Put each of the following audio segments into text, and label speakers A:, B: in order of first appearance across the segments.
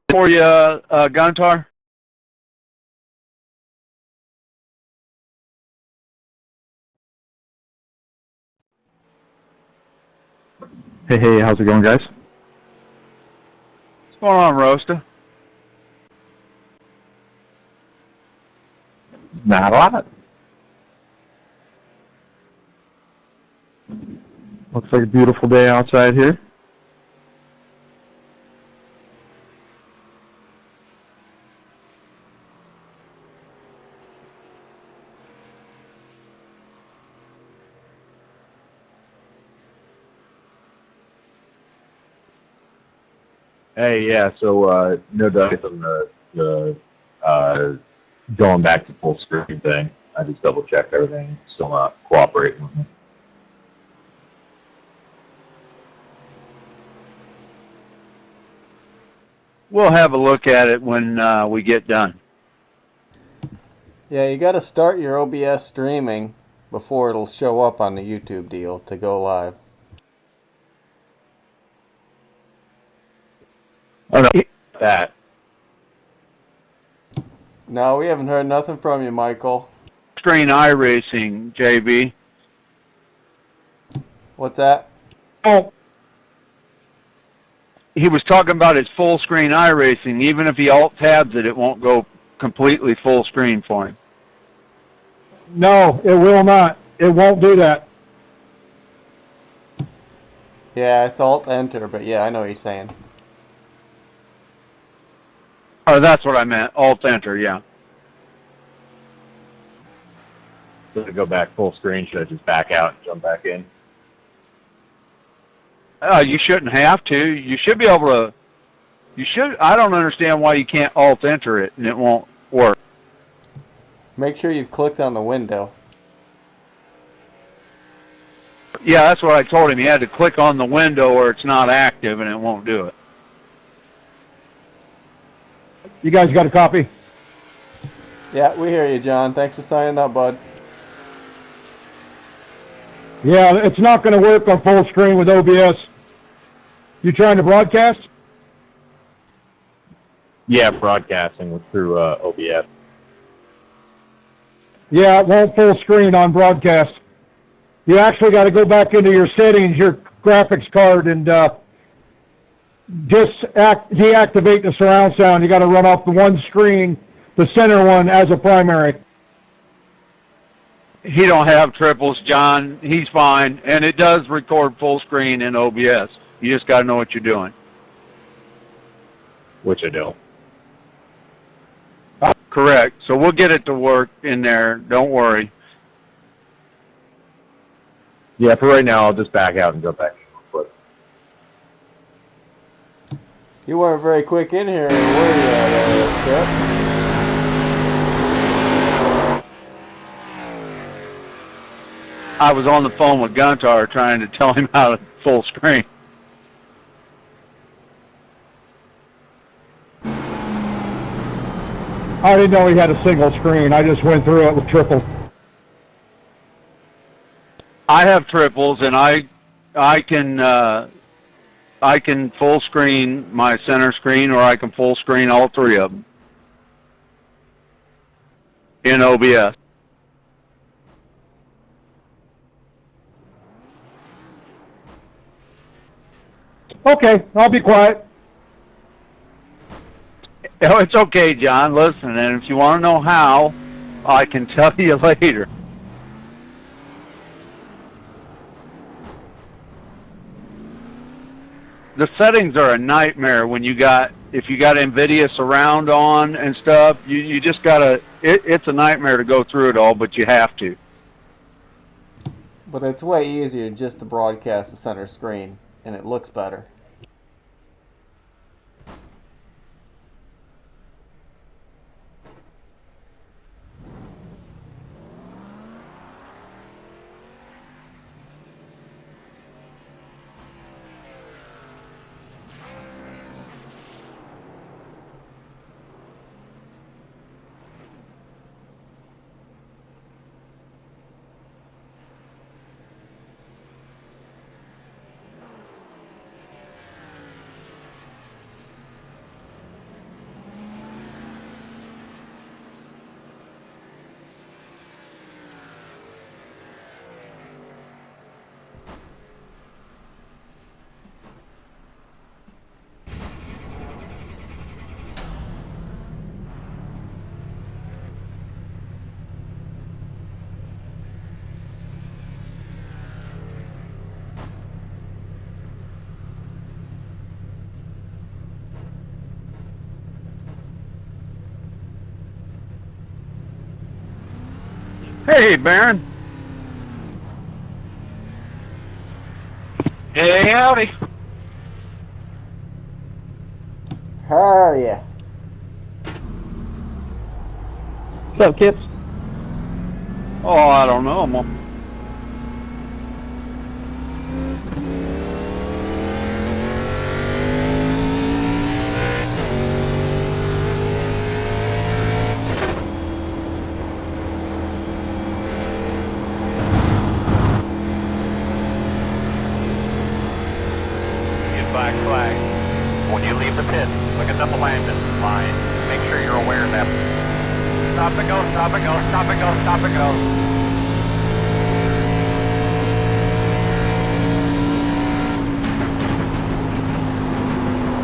A: For you, Guntar?
B: Hey, how's it going, guys?
A: What's going on, Roasta?
B: Not a lot. Looks like a beautiful day outside here.
C: Hey, yeah, so no dice on the going back to full screen thing. I just double checked everything. Still not cooperating with me.
A: We'll have a look at it when we get done.
D: Yeah, you got to start your OBS streaming before it'll show up on the YouTube deal to go live.
C: Oh, no, that.
D: No, we haven't heard nothing from you, Michael.
A: Screen iRacing, JB.
D: What's that?
A: Oh. He was talking about his full screen iRacing. Even if he alt-tabs it, it won't go completely full screen for him.
E: No, it will not. It won't do that.
D: Yeah, it's Alt-Enter, but yeah, I know what you're saying.
A: Oh, that's what I meant. Alt-Enter, yeah.
C: So to go back full screen, should I just back out and jump back in?
A: You shouldn't have to. You should be able to. You should. I don't understand why you can't Alt-Enter it and it won't work.
D: Make sure you've clicked on the window.
A: Yeah, that's what I told him. He had to click on the window or it's not active and it won't do it.
E: You guys got a copy?
D: Yeah, we hear you, John. Thanks for signing up, bud.
E: Yeah, it's not going to work on full screen with OBS. You trying to broadcast?
C: Yeah, broadcasting through OBS.
E: Yeah, it won't full screen on broadcast. You actually got to go back into your settings, your graphics card, and just deactivate the surround sound. You got to run off the one screen, the center one, as a primary.
A: He don't have triples, John. He's fine, and it does record full screen in OBS. You just got to know what you're doing.
C: Which I do.
A: Correct. So we'll get it to work in there. Don't worry.
C: Yeah, for right now, I'll just back out and jump back in real quick.
D: You weren't very quick in here, were you, Kurt?
A: I was on the phone with Guntar trying to tell him how to full screen.
E: I didn't know he had a single screen. I just went through it with triple.
A: I have triples, and I can full screen my center screen, or I can full screen all three of them in OBS.
E: Okay, I'll be quiet.
A: Oh, it's okay, John. Listen, and if you want to know how, I can tell you later. The settings are a nightmare when if you got NVIDIA surround on and stuff. You just gotta. It's a nightmare to go through it all, but you have to.
D: But it's way easier just to broadcast the center screen, and it looks better.
A: Hey, Baron. Hey, howdy.
D: How are ya?
B: What's up, Kips?
A: Oh, I don't know.
F: Black flag. When you leave the pit, look at the landing line. Make sure you're aware of that. Stop and go, stop and go, stop and go, stop and go.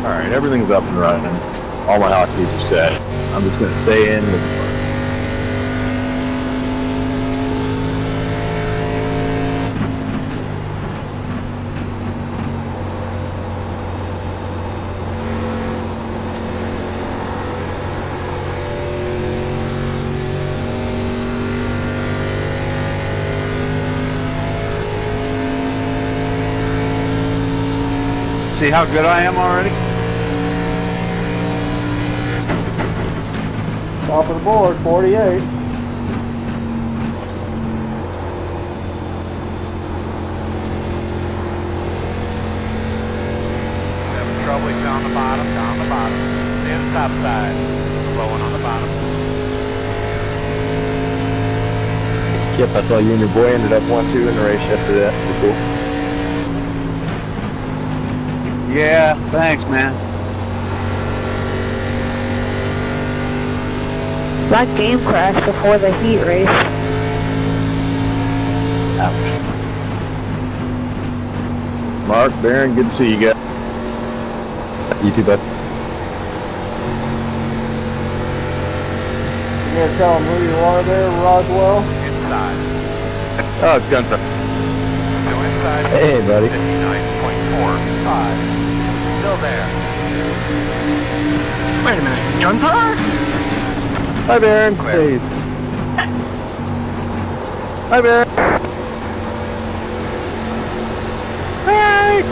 C: Alright, everything's up and running. All my hotkeys are set. I'm just going to stay in with the fun.
A: See how good I am already?
D: Top of the board, 48.
F: Having trouble down the bottom, down the bottom. Stay on the top side. Blowing on the bottom.
C: Kip, I saw you and your boy ended up 1-2 in the race after that. Pretty cool.
A: Yeah, thanks, man.
G: That game crashed before the heat race.
C: Ouch. Mark, Baron, good to see you guys. You too, bud.
D: You gonna tell them who you are there, Roswell?
F: Inside.
C: Oh, it's Gunther.
F: Go inside.
C: Hey, buddy.
F: 59.45. Still there.
H: Wait a minute, Gunther?
C: Hi, Baron.
F: Clear.
C: Hey. Hi, Baron. Hey!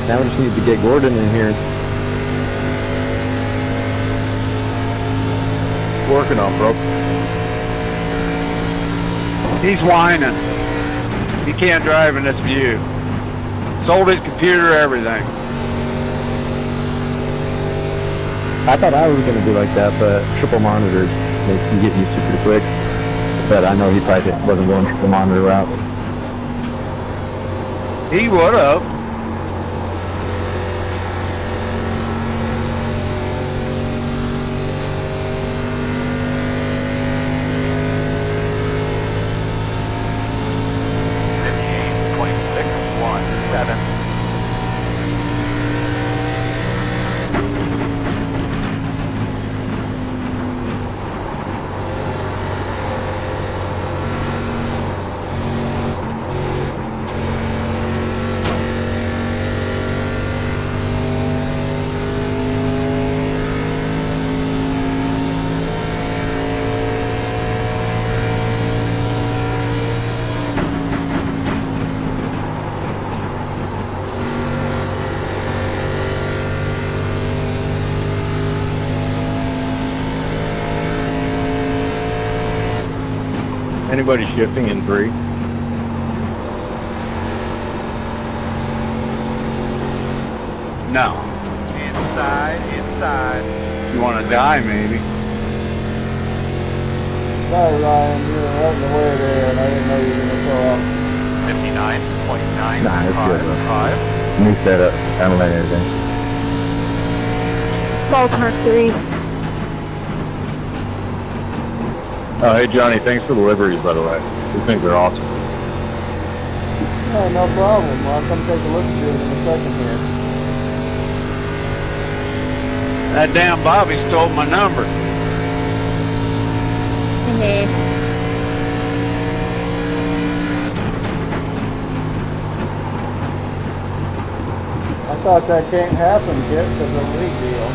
C: Now we just need to get Gordon in here. Working on, bro.
A: He's whining. He can't drive in this view. Sold his computer, everything.
B: I thought I was going to be like that, but triple monitor makes you get used to pretty quick. But I know he probably wasn't going triple monitor route.
A: He would have.
C: Anybody shifting in 3?
A: No.
F: Inside, inside.
A: You want to die, maybe?
D: Sorry, Ryan, you were right in the way there, and I didn't know you were gonna throw off.
F: 59.955.
B: Nah, it's good, bro. New setup. I don't like anything.
G: Ball turn 3.
C: Oh, hey, Johnny, thanks for the liveries, by the way. We think they're awesome.
D: Yeah, no problem. I'll come take a look at it in a second here.
A: That damn Bobby stole my number.
D: I thought that can't happen, kid, because of the league deal.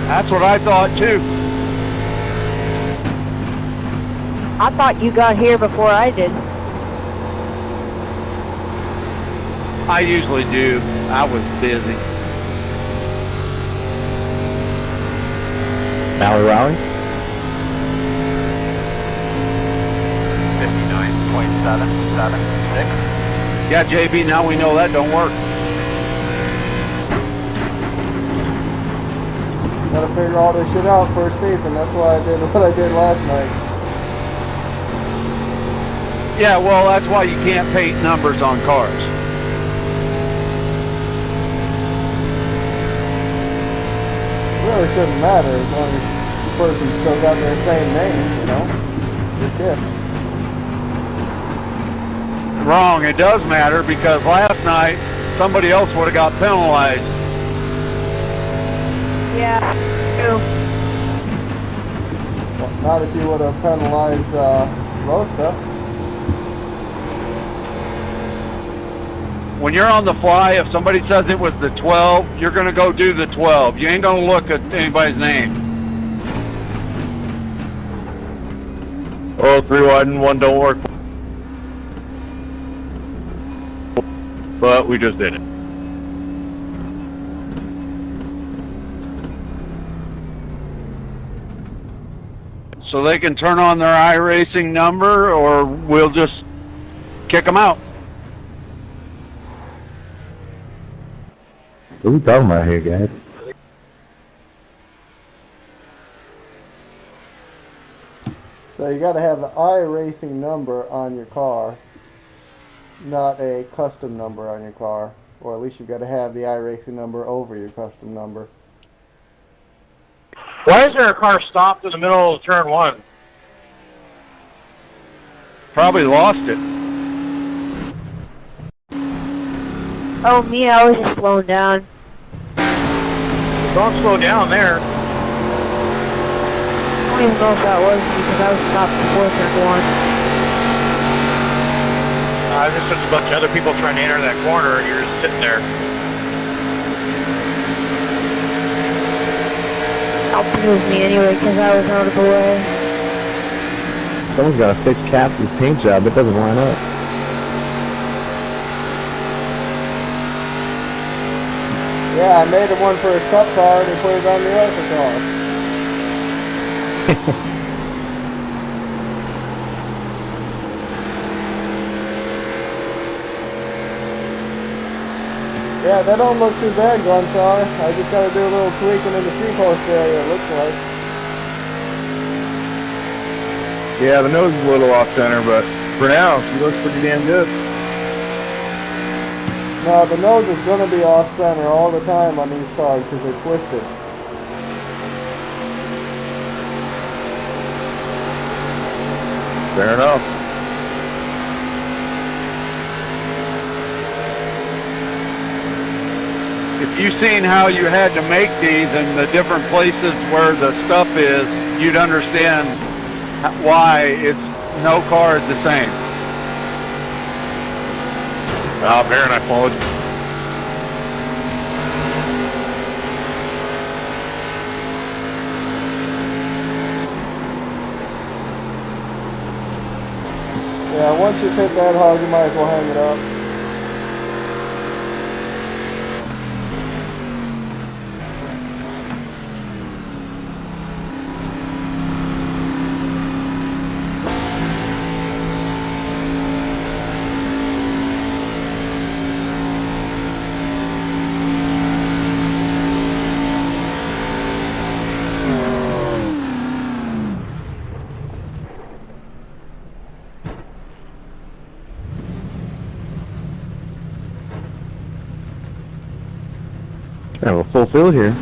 A: That's what I thought, too.
G: I thought you got here before I did.
A: I usually do. I was busy.
B: Valley Rally?
F: 59.776.
A: Yeah, JB, now we know that don't work.
D: Gotta figure all this shit out first season. That's why I did what I did last night.
A: Yeah, well, that's why you can't paint numbers on cars.
D: Really shouldn't matter as long as the person's still got their same name, you know? Good kid.
A: Wrong, it does matter because last night somebody else would have got penalized.
G: Yeah, true.
D: Well, not if you would have penalized Rosta.
A: When you're on the fly, if somebody says it was the 12, you're going to go do the 12. You ain't going to look at anybody's name.
C: Oh, 3 wide and 1 don't work. But we just did it.
A: So they can turn on their iRacing number or we'll just kick them out.
B: What are we talking about here, guys?
D: So you gotta have the iRacing number on your car, not a custom number on your car. Or at least you gotta have the iRacing number over your custom number.
E: Why is there a car stopped in the middle of turn 1?
A: Probably lost it.
G: Oh, me, I was just slowing down.
E: Don't slow down there.
G: I don't even know if that was me because I was stopped before turn 1.
E: There's just a bunch of other people trying to enter that corner and you're just sitting there.
G: Outmoved me anyway because I was out of the way.
B: Someone's got to fix Cass's paint job. It doesn't line up.
D: Yeah, I made him one for his cup car and he put it on the other car. Yeah, that don't look too bad, Guntar. I just gotta do a little tweaking in the C-post area, it looks like.
C: Yeah, the nose is a little off center, but for now, she looks pretty damn good.
D: No, the nose is gonna be off-center all the time on these cars because they're twisted.
C: Fair enough.
A: If you seen how you had to make these and the different places where the stuff is, you'd understand why no car is the same.
C: Baron, I followed.
D: Yeah, once you hit that hard, you might as well hang it up.
B: I have a full field here.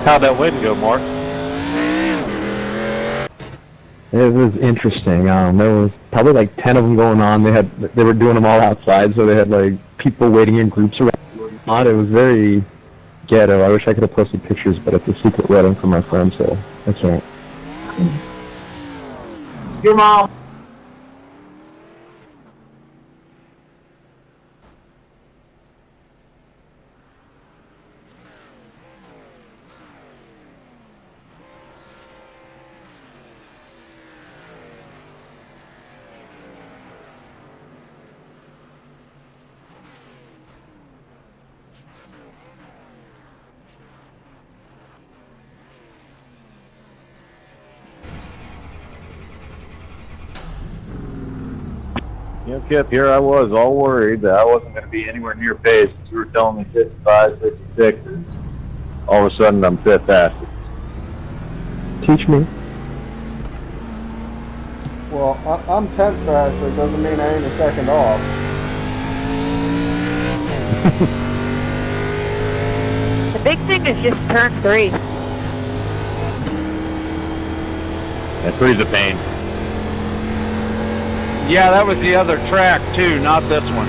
C: How'd that win go, Mark?
B: It was interesting. There was probably like 10 of them going on. They were doing them all outside, so they had like people waiting in groups around. It was very ghetto. I wish I could have posted pictures, but it's a secret wedding for my friend, so I can't.
E: Your mom.
C: Yep, Kip, here I was, all worried that I wasn't going to be anywhere near pace. You were telling me 55, 56, and all of a sudden I'm fifth fastest.
B: Teach me.
D: Well, I'm 10th fast. That doesn't mean I ain't a second off.
G: The big thing is just turn 3.
C: And three's a pain.
A: Yeah, that was the other track too, not this one.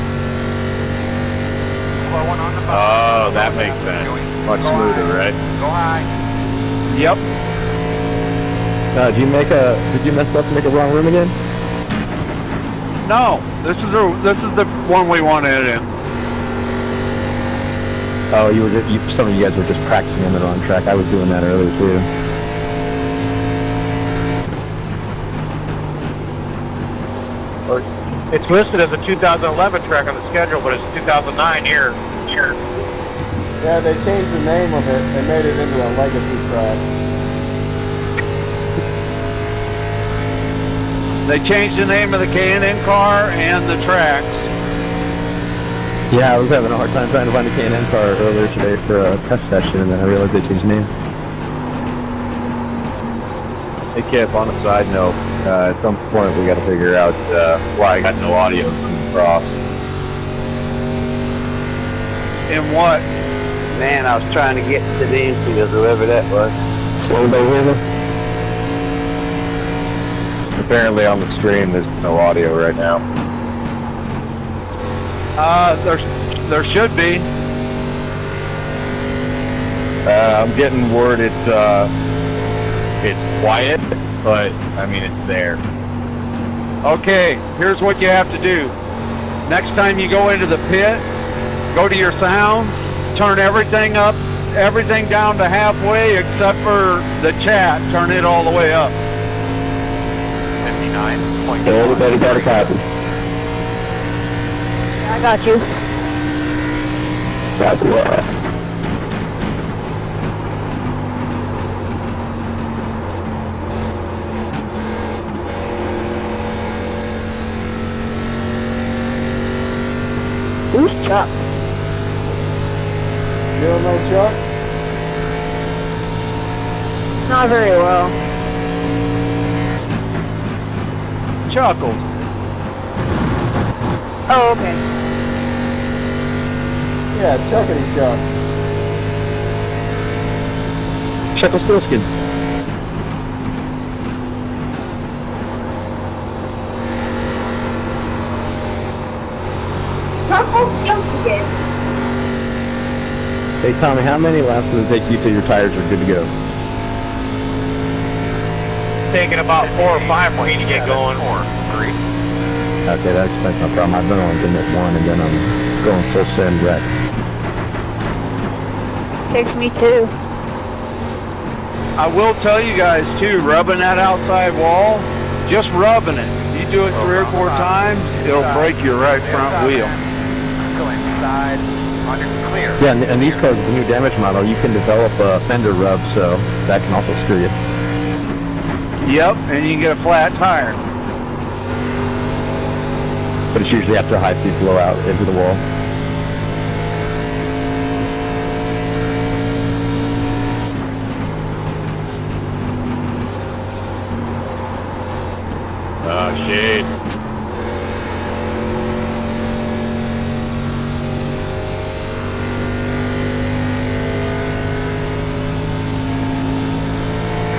C: Oh, that makes sense. Much smoother, right?
F: Go high.
A: Yep.
B: Did you mess up and make a wrong room again?
A: No, this is the one we wanted in.
B: Oh, some of you guys were just practicing on the wrong track. I was doing that earlier too.
E: It's listed as a 2011 track on the schedule, but it's 2009 here.
D: Yeah, they changed the name of it. They made it into a legacy track.
A: They changed the name of the K&N car and the tracks.
B: Yeah, I was having a hard time trying to find a K&N car earlier today for a test session, and then I realized they changed the name.
C: Hey, Kip, on a side note, at some point we got to figure out why I got no audio coming across.
A: In what?
H: Man, I was trying to get to the entry of whoever that was.
C: Apparently on the stream there's no audio right now.
A: There should be.
C: I'm getting word it's quiet, but I mean it's there.
A: Okay, here's what you have to do. Next time you go into the pit, go to your sounds, turn everything up, everything down to halfway except for the chat. Turn it all the way up.
F: 59.4.
B: Everybody got a copy.
G: I got you.
B: That's what.
G: Who's Chuck?
D: You don't know Chuck?
G: Not very well.
A: Chuckles.
G: Oh, okay.
D: Yeah, Chuckity Chuck.
B: Chuckle Stillskin. Hey Tommy, how many laps does it take you till your tires are good to go?
E: Taking about 4 or 5 for me to get going.
F: 4, 3.
B: Okay, that's no problem. I've been on limit 1 and then I'm going full send wreck.
G: Takes me 2.
A: I will tell you guys too, rubbing that outside wall, just rubbing it. You do it 3 or 4 times, it'll break your right front wheel.
F: Go inside. On your clear.
B: Yeah, and these cars, the new damage model, you can develop a fender rub, so that can also screw you.
A: Yep, and you can get a flat tire.
B: But it's usually after a high-speed blowout into the wall.
C: Oh, shit.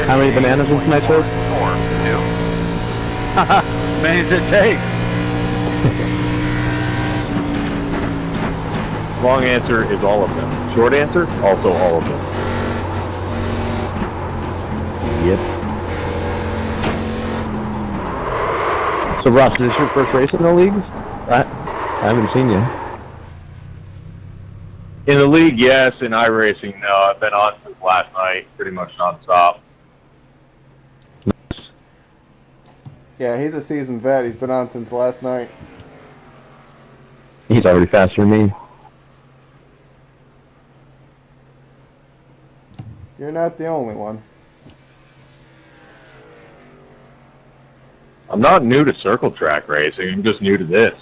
B: How many bananas in tonight's race?
F: 4, 2.
A: Many as it takes.
C: Long answer is all of them. Short answer, also all of them.
B: Yep. So Ross, is this your first race in the league? I haven't seen you.
C: In the league, yes. In iRacing, no. I've been on since last night, pretty much nonstop.
D: Yeah, he's a seasoned vet. He's been on since last night.
B: He's already faster than me.
D: You're not the only one.
C: I'm not new to circle track racing. I'm just new to this.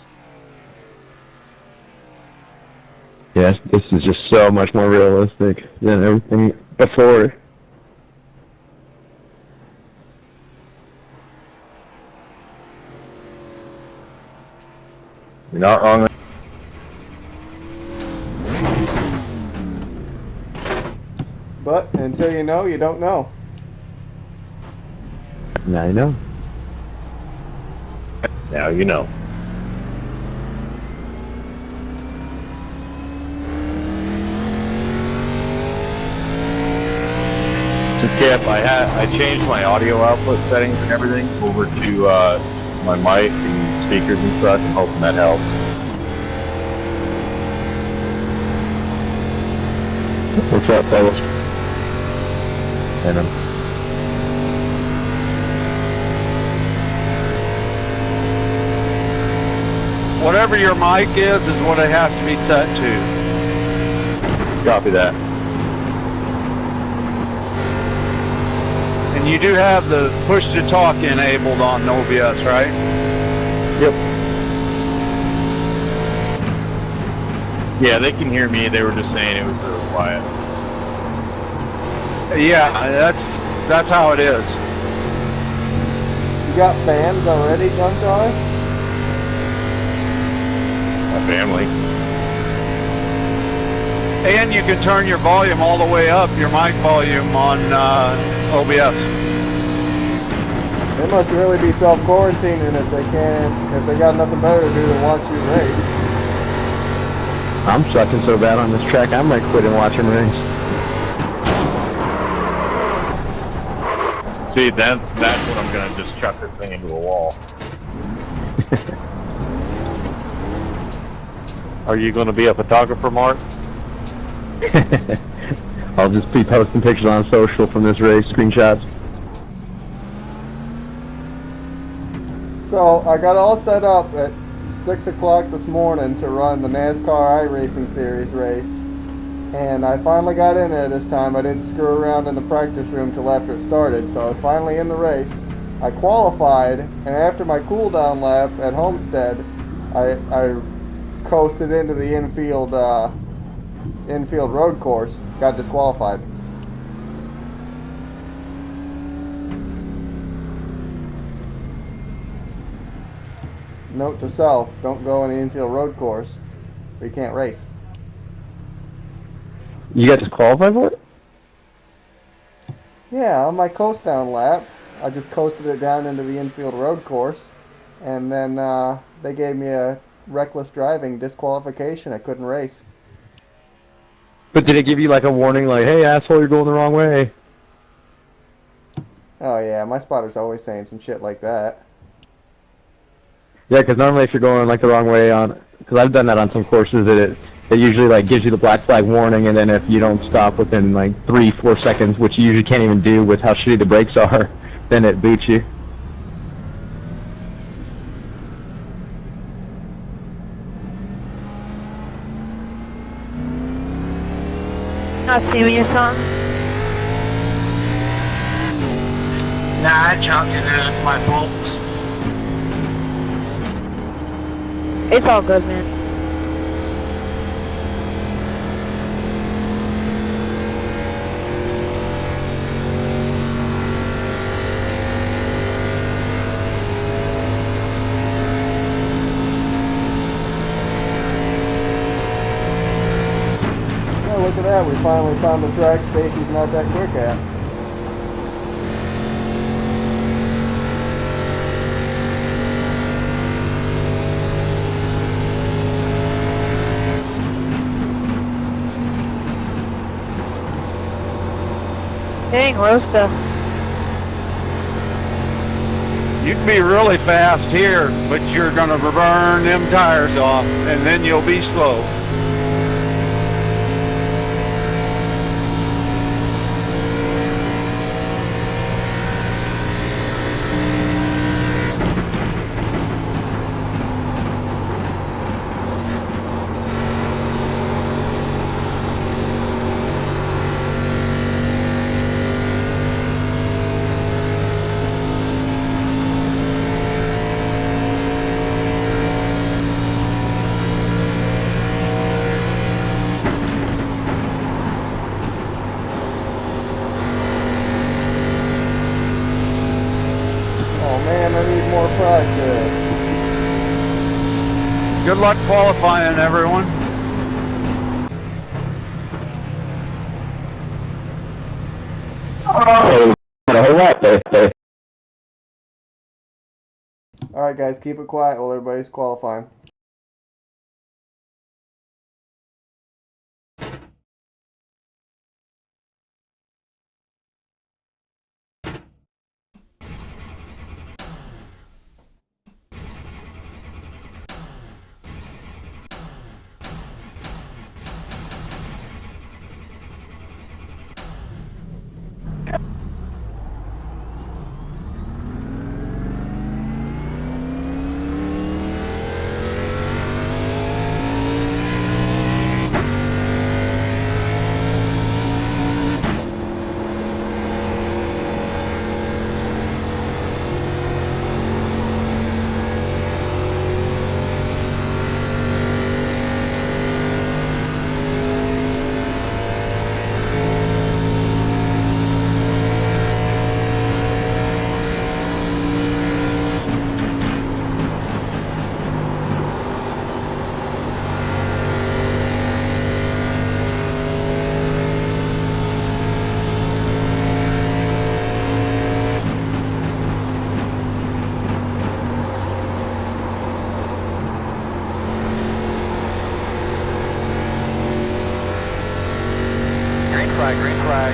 B: Yes, this is just so much more realistic than everything before.
C: You're not wrong.
D: But until you know, you don't know.
B: Now you know.
C: Now you know. So, Kip, I changed my audio output settings and everything over to my mic and speakers and such. I'm hoping that helps.
B: What's up, fellas?
C: And
A: Whatever your mic is what it has to be set to.
C: copy that.
A: And you do have the push to talk enabled on OBS, right?
C: Yep. Yeah, they can hear me. They were just saying it was a little quiet.
A: Yeah, that's how it is.
D: You got fans already, Guntar?
C: My family.
A: And you can turn your volume all the way up, your mic volume on OBS.
D: They must really be self-quarantining if they got nothing better to do than watch you race.
B: I'm sucking so bad on this track, I might quit and watch him race.
C: See, that's what I'm gonna just chuck this thing into a wall. Are you gonna be a photographer, Mark?
B: I'll just be posting pictures on social from this race, screenshots.
D: So I got all set up at 6 o'clock this morning to run the NASCAR iRacing Series race. And I finally got in there this time. I didn't screw around in the practice room till after it started. So I was finally in the race. I qualified, and after my cool down lap at Homestead, I coasted into the infield road course. Got disqualified. Note to self, don't go in the infield road course. You can't race.
B: You got disqualified for it?
D: Yeah, on my coast down lap, I just coasted it down into the infield road course, and then they gave me a reckless driving disqualification. I couldn't race.
B: But did it give you like a warning like, hey asshole, you're going the wrong way?
D: Oh yeah, my spotter's always saying some shit like that.
B: Yeah, because normally if you're going like the wrong way on, because I've done that on some courses, it usually like gives you the black flag warning, and then if you don't stop within like 3-4 seconds, which you usually can't even do with how shitty the brakes are, then it boots you.
G: Not singing your song?
A: Nah, I chunked it in. It's my fault.
G: It's all good, man.
D: Oh, look at that. We finally found the track Stacy's not that quick at.
G: Dang, Rosta.
A: You can be really fast here, but you're going to burn them tires off, and then you'll be slow. Good luck qualifying, everyone.
B: Oh, a whole lot there.
D: Alright guys, keep it quiet while everybody's qualifying.
F: Green flag, green flag.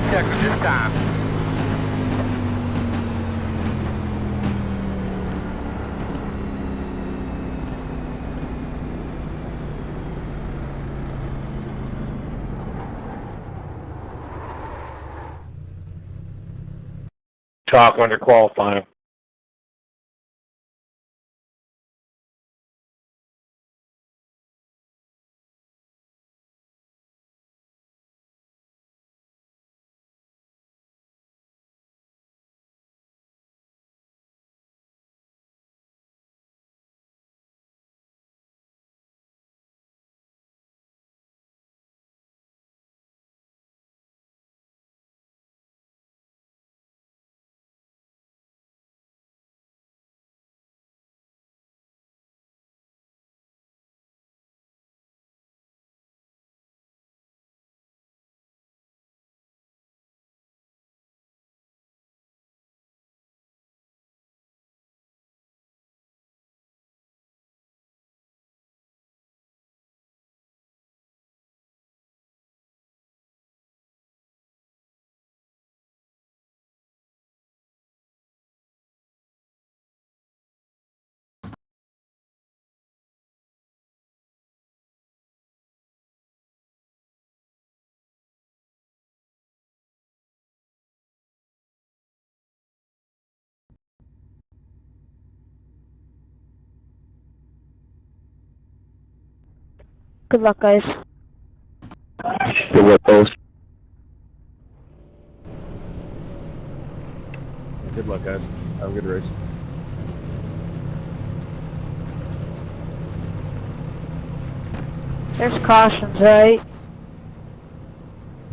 F: Check with this time.
E: Talk when you're qualifying.
G: Good luck, guys.
B: Good work, both.
C: Good luck, guys. Have a good race.
G: There's cautions, right?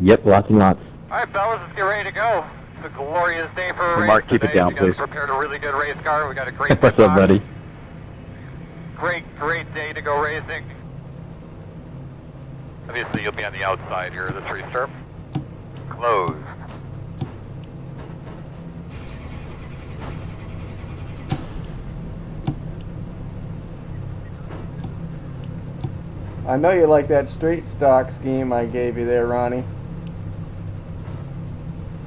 B: Yep, lots and lots.
F: Alright, fellas, let's get ready to go. It's a glorious day for a race.
C: Mark, keep it
F: today.
C: down,
F: You guys
C: please.
F: prepared a really good race car. We got a great
B: What's up, buddy?
F: Great day to go racing. Obviously, you'll be on the outside here of this restart. Closed.
D: I know you like that street stock scheme I gave you there, Ronnie.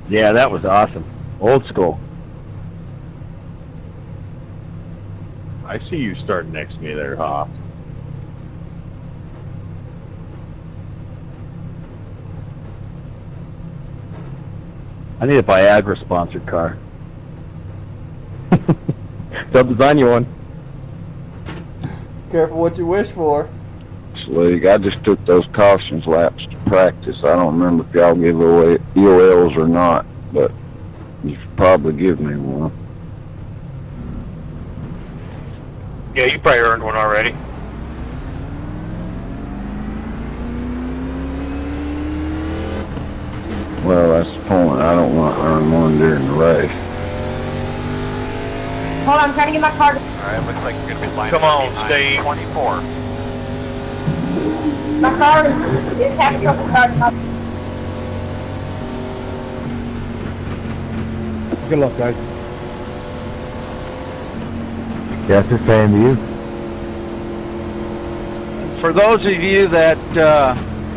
C: Yeah, that was awesome. Old school. I see you starting next to me there, Hoff. I need a Viagra sponsored car.
B: They'll design you one.
D: Careful what you wish for.
A: League. I just took those cautions laps to practice. I don't remember if y'all give away EOLs or not, but you should probably give me one.
F: Yeah, you probably earned one already.
A: Well, that's the point. I don't want to earn one during the race.
G: Hold on, I'm trying to get my card.
F: Alright, looks like you're going to be lined
I: Come
F: up
I: on,
F: behind
I: Steve.
F: 24.
G: My card is having trouble card.
E: Good luck, guys.
B: Yes, the same to you.
A: For those of you that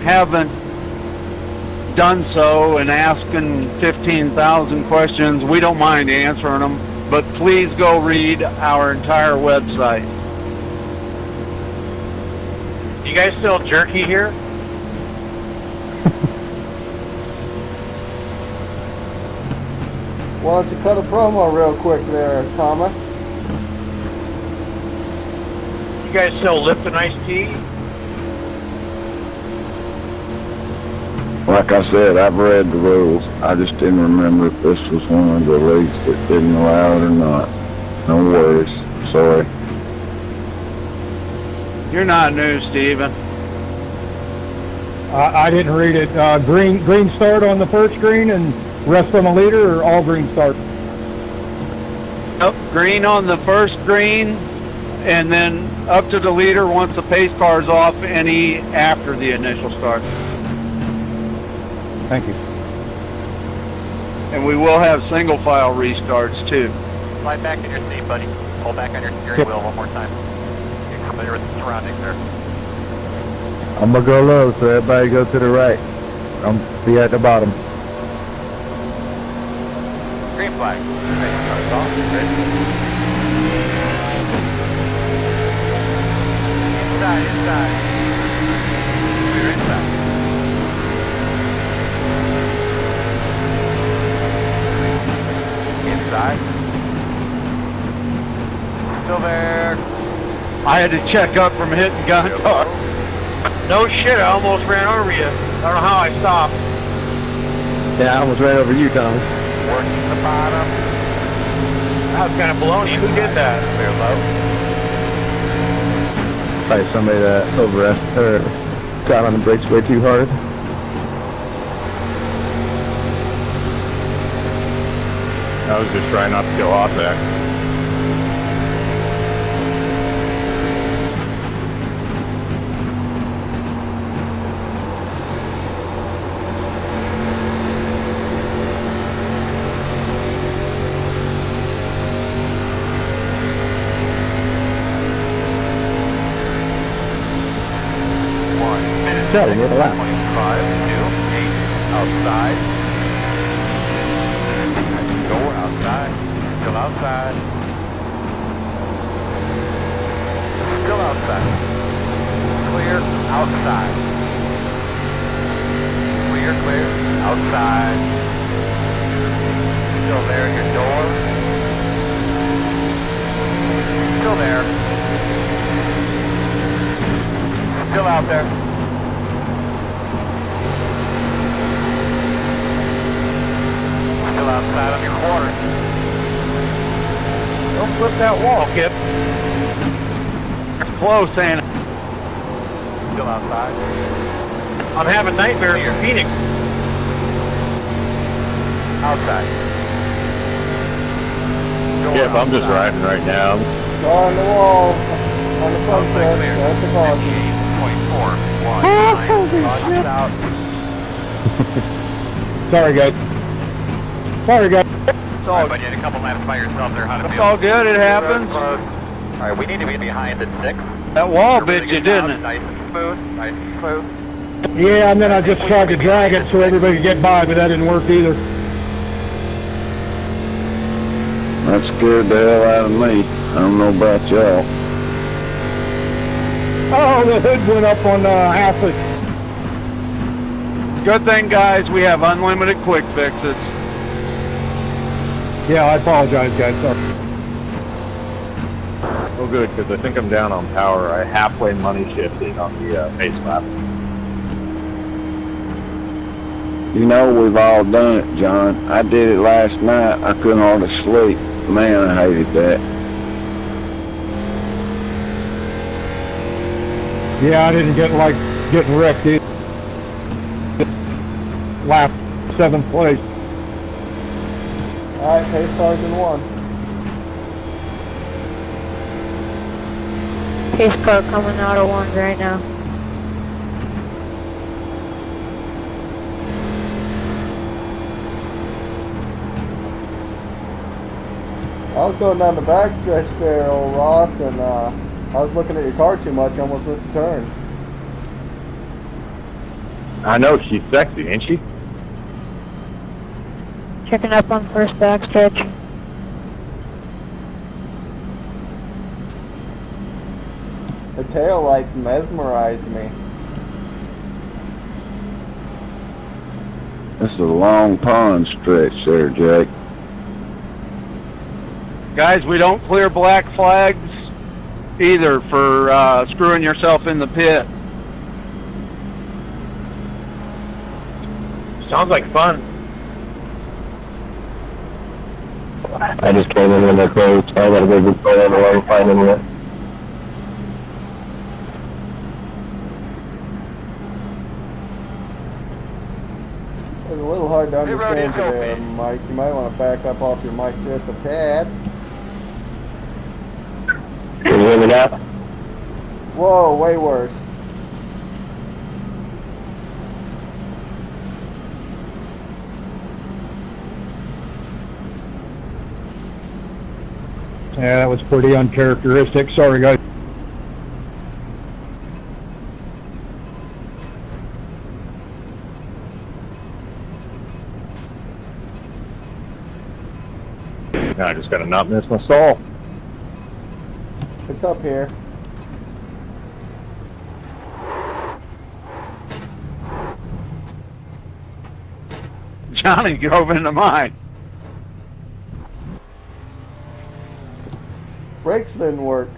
A: haven't done so and asking 15,000 questions, we don't mind answering them, but please go read our entire website.
I: You guys still jerky here?
D: Why don't you cut a promo real quick there, Tama?
I: You guys still lifting iced tea?
A: Like I said, I've read the rules. I just didn't remember if this was one of the leagues that didn't allow it or not. No worries. Sorry. You're not new, Steven.
E: I didn't read it. Green start on the first green and rest on the leader, or all green start?
A: Nope, green on the first green, and then up to the leader once the pace car's off, any after the initial start.
E: Thank you.
A: And we will have single file restarts too.
F: Slide back in your seat, buddy. Pull back on your steering wheel one more time. Get familiar with the surroundings there.
B: I'm gonna go low, so everybody go to the right. I'm be at the bottom.
F: Green flag. Right, starts off. Ready? Inside. Clear inside. Inside. Still there.
A: I had to check up from hitting gun talk.
I: No shit, I almost ran over you. I don't know how I stopped.
B: Yeah, I almost ran over you, Tommy.
F: Working the bottom.
I: I was kind of baloney. Who did that?
F: Clear low.
B: Probably somebody that got on the brakes way too hard.
C: I was just trying not to go off that.
B: Yeah, we made a lap.
F: 25 to 8 outside. Go outside. Still outside. Still outside. Clear outside. Clear outside. Still there at your door. Still there. Still out there. Still outside on your quarter.
I: Don't flip that wall, Kip.
A: It's close, ain't it?
F: Still outside.
I: I'm having nightmares in Phoenix.
F: Outside.
C: Yep, I'm just riding right now.
D: Car on the wall. On the front
F: Outside
D: stretch.
F: clear.
D: That's the caution.
F: 58.419. Out.
E: Sorry, guys. Sorry, guys.
F: Alright, but you had a couple laps by yourself there. How to
A: It's
F: feel?
A: all good, it happens.
F: Alright, we need to be behind at 6.
A: That wall
F: Really
A: bit you,
F: good
A: didn't
F: job.
A: it?
F: Nice and smooth. Nice and smooth.
E: Yeah, and then I just tried to drag it so everybody could get by, but that didn't work either.
H: That scared the hell out of me. I don't know about y'all.
E: Oh, the hood went up on half it.
A: Good thing, guys, we have unlimited quick fixes.
E: Yeah, I apologize, guys. Sorry.
C: Oh, good, because I think I'm down on power. I halfway money shifted on the face lap.
H: You know we've all done it, John. I did it last night. I couldn't hardly sleep. Man, I hated that.
E: Yeah, I didn't get like getting wrecked either. Lap 7th place.
D: Alright, pace cars in 1.
G: Pace car coming out of 1 right now.
D: I was going down the back stretch there, old Ross, and I was looking at your car too much, almost missed the turn.
C: I know, she's sexy, ain't she?
G: Checking up on first backstretch.
D: The tail lights mesmerized me.
H: This is a long pond stretch there, Jake.
A: Guys, we don't clear black flags either for screwing yourself in the pit.
I: Sounds like fun.
B: I just came in when they're closed. I gotta go get going on the line, find them yet.
D: It was a little hard to
F: Hey, Roddy,
D: understand
F: it's
D: you there,
F: okay.
D: Mike. You might want to back up off your mic just a tad.
B: Can you hear me now?
D: Whoa, way worse.
E: Yeah, that was pretty uncharacteristic. Sorry, guys.
C: Now I just gotta not miss my stall.
D: It's up here.
A: Johnny drove into mine.
D: Brakes didn't work.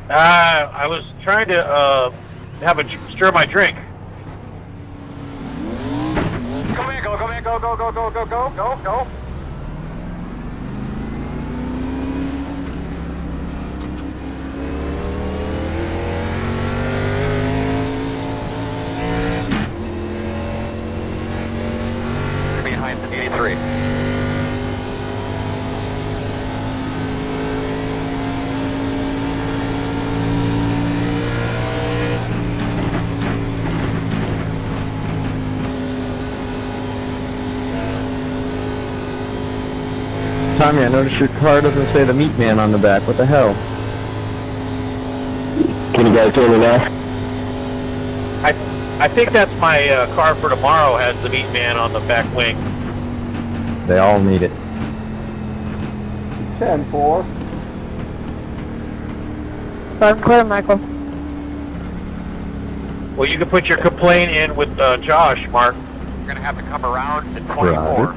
I: I was trying to stir my drink.
F: Come in, go, go, go, go, go, go, go, go. Behind the 83.
B: Tommy, I noticed your car doesn't say the meat man on the back. What the hell? Can you guys hear me now?
I: I think that's my car for tomorrow has the meat man on the back wing.
B: They all need it.
D: 10-4.
G: Start clear, Michael.
I: Well, you can put your complaint in with Josh, Mark.
F: You're going to have to come around at 24.
B: Roger.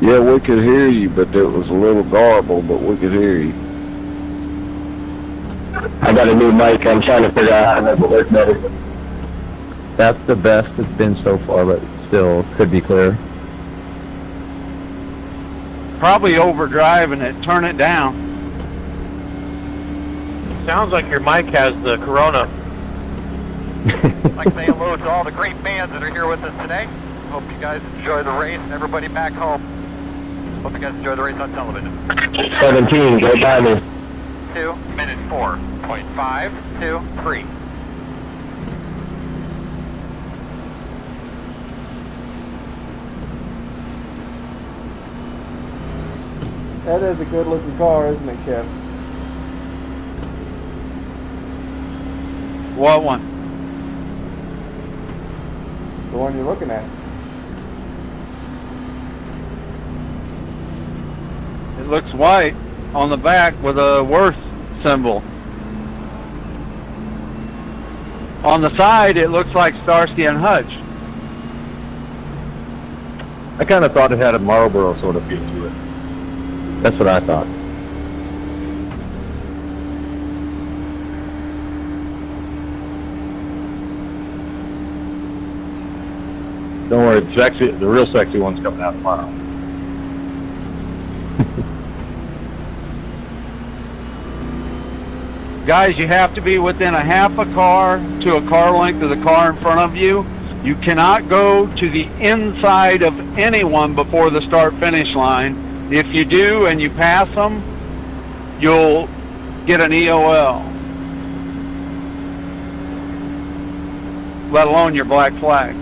H: Yeah, we could hear you, but it was a little garbled, but we could hear you.
B: I got a new mic. I'm trying to figure out how to make it work better. That's the best it's been so far, but still could be clearer.
A: Probably overdriving it. Turn it down.
I: Sounds like your mic has the corona.
F: I'd like to say hello to all the great bands that are here with us today. Hope you guys enjoy the race and everybody back home. Hope you guys enjoy the race on television.
B: 17, go by me.
F: 2 minutes 4.523.
D: That is a good looking car, isn't it, Kip?
A: What one?
D: The one you're looking at.
A: It looks white on the back with a worth symbol. On the side, it looks like Starsky and Hutch.
C: I kind of thought it had a Marlboro sort of feel to it.
B: That's what I thought.
C: Don't worry, the real sexy one's coming out tomorrow.
A: Guys, you have to be within a half a car to a car length of the car in front of you. You cannot go to the inside of anyone before the start-finish line. If you do and you pass them, you'll get an EOL. Let alone your black flag.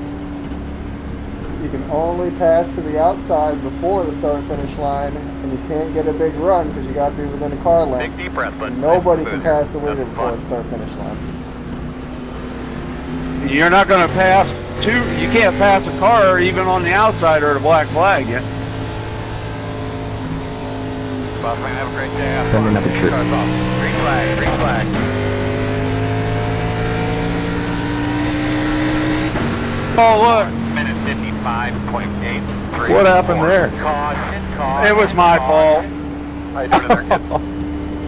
D: You can only pass to the outside before the start-finish line, and you can't get a big run because you got to be within a car length.
F: Big deep breath, but
D: Nobody can pass the leader before the start-finish line.
A: You're not going to pass you can't pass a car even on the outside or the black flag yet.
F: Boss man, have a great day. Have
B: Sending
F: fun.
B: up a trip.
F: Cars off. Green flag, green flag.
A: Oh, look.
F: Minute 55.83.
C: What happened there?
F: Caution.
A: It was my fault.
F: How you doing there, kid?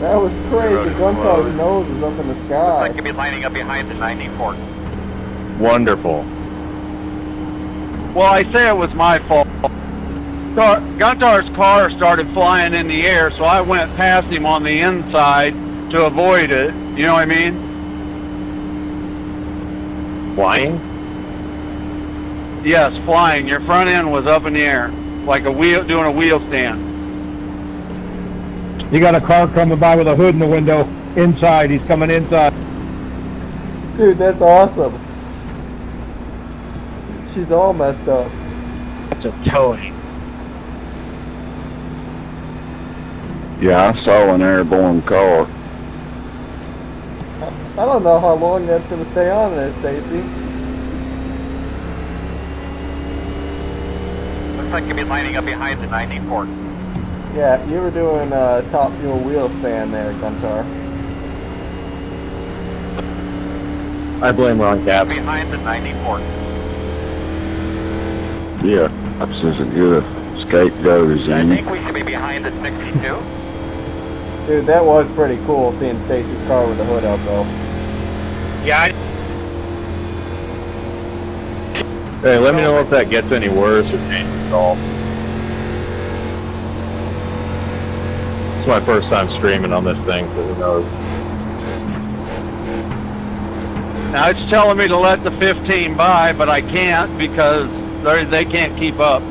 D: That was crazy. Guntar's nose was up in the
F: Looks
D: sky.
F: like you'll be lining up behind the 94.
C: Wonderful.
A: Well, I say it was my fault. Guntar's car started flying in the air, so I went past him on the inside to avoid it. You know what I mean?
C: Flying?
A: Yes, flying. Your front end was up in the air, like a wheel, doing a wheel stand.
E: You got a car coming by with a hood in the window inside. He's coming inside.
D: Dude, that's awesome. She's all messed up.
I: That's a towing.
H: Yeah, I saw an airborne car.
D: I don't know how long that's going to stay on there, Stacy.
F: Looks like you'll be lining up behind the 94.
D: Yeah, you were doing top fuel wheel stand there, Guntar.
C: I blame Ron Cap.
F: Behind the 94.
H: Yeah, that's as good a scapegoat as
F: I
H: any.
F: think we should be behind the 62.
D: Dude, that was pretty cool seeing Stacy's car with the hood up, though.
I: Yeah,
C: Hey, let me know if that gets any worse or changes at all. It's my first time streaming on this thing, so who knows.
A: Now it's telling me to let the 15 by, but I can't because they can't keep up.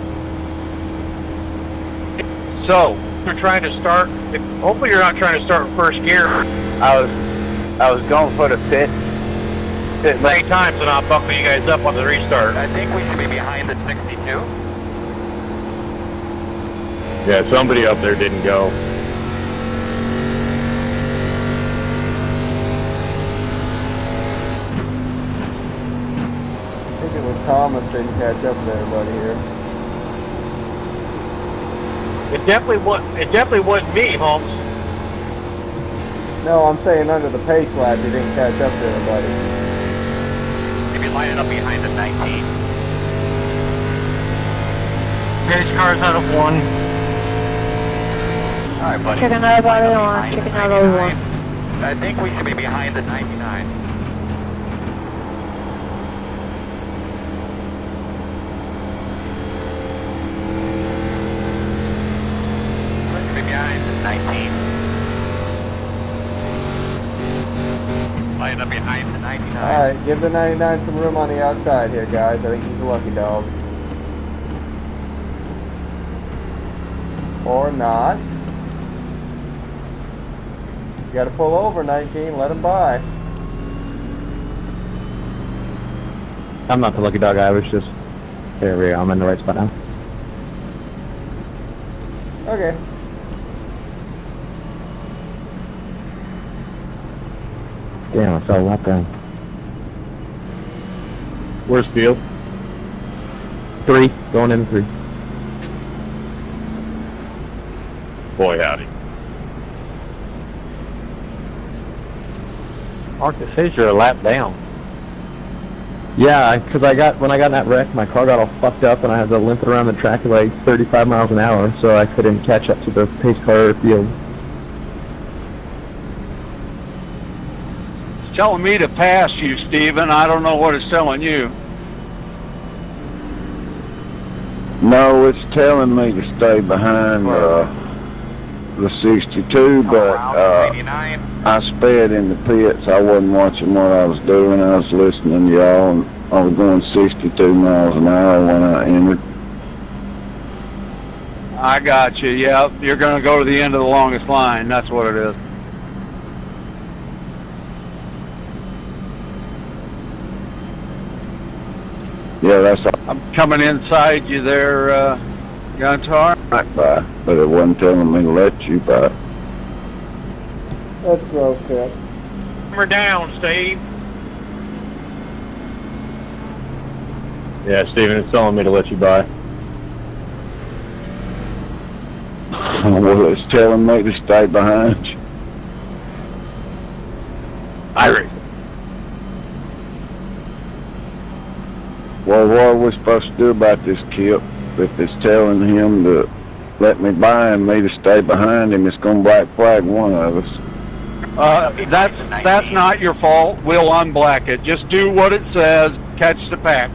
I: so you're trying to start. Hopefully, you're not trying to start first gear. I was going for the pit many times, and I'll buckle you guys up on the restart.
F: I think we should be behind the 62.
C: Yeah, somebody up there didn't go.
D: I think it was Thomas didn't catch up with everybody here.
I: It definitely wasn't me, Holmes.
D: No, I'm saying under the pace lap, he didn't catch up to everybody.
F: You'll be lining up behind the 19.
I: Pace car's out of one.
F: All right, buddy.
G: Checking out about it on.
F: Behind
G: Checking
F: the
G: out over
F: 99.
G: one.
F: I think we should be behind the 99. We should be behind the 19. Line up behind the 99.
D: Alright, give the 99 some room on the outside here, guys. I think he's a lucky dog. Or not. You gotta pull over, 19. Let him by.
B: I'm not the lucky dog. I was just... There we go. I'm in the right spot now.
D: Okay.
B: Damn, I fell right down.
C: Where's Field?
B: 3. Going in 3.
C: Boy, howdy.
I: Mark, it says you're a lap down.
B: Yeah, because when I got in that wreck, my car got all fucked up and I had to limp it around the track at like 35 miles an hour, so I couldn't catch up to the pace car field.
A: It's telling me to pass you, Steven. I don't know what it's telling you.
H: No, it's telling me to stay behind the 62, but I sped in the pits. I wasn't watching what I was doing. I was listening to y'all, and I was going 62 miles an hour when I entered.
A: I got you. Yeah, you're going to go to the end of the longest line. That's what it is.
H: Yeah, that's all
A: I'm coming inside you there, Guntar.
H: right by, but it wasn't telling me to let you by.
D: That's gross, crap.
I: We're down, Steve.
C: Yeah, Steven, it's telling me to let you by.
H: Well, it's telling me to stay behind you.
C: Iris.
H: Well, what are we supposed to do about this, Kip? If it's telling him to let me by and me to stay behind him, it's going to black flag one of us.
A: That's not your fault. We'll unblack it. Just do what it says. Catch the pack.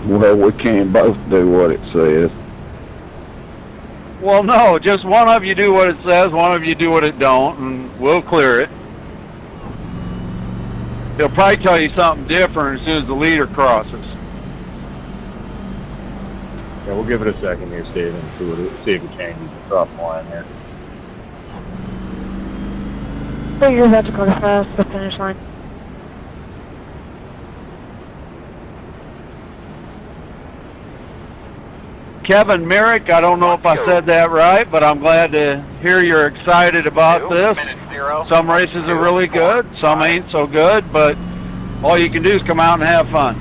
H: Well, we can't both do what it says.
A: Well, no, just one of you do what it says, one of you do what it don't, and we'll clear it. He'll probably tell you something different as soon as the leader crosses.
C: Yeah, we'll give it a second here, Steven, see if it changes across the line here.
G: So you're about to go across the finish line.
A: Kevin Merrick, I don't know if I said that right, but I'm glad to hear you're excited about this. Some races are really good, some ain't so good, but all you can do is come out and have fun.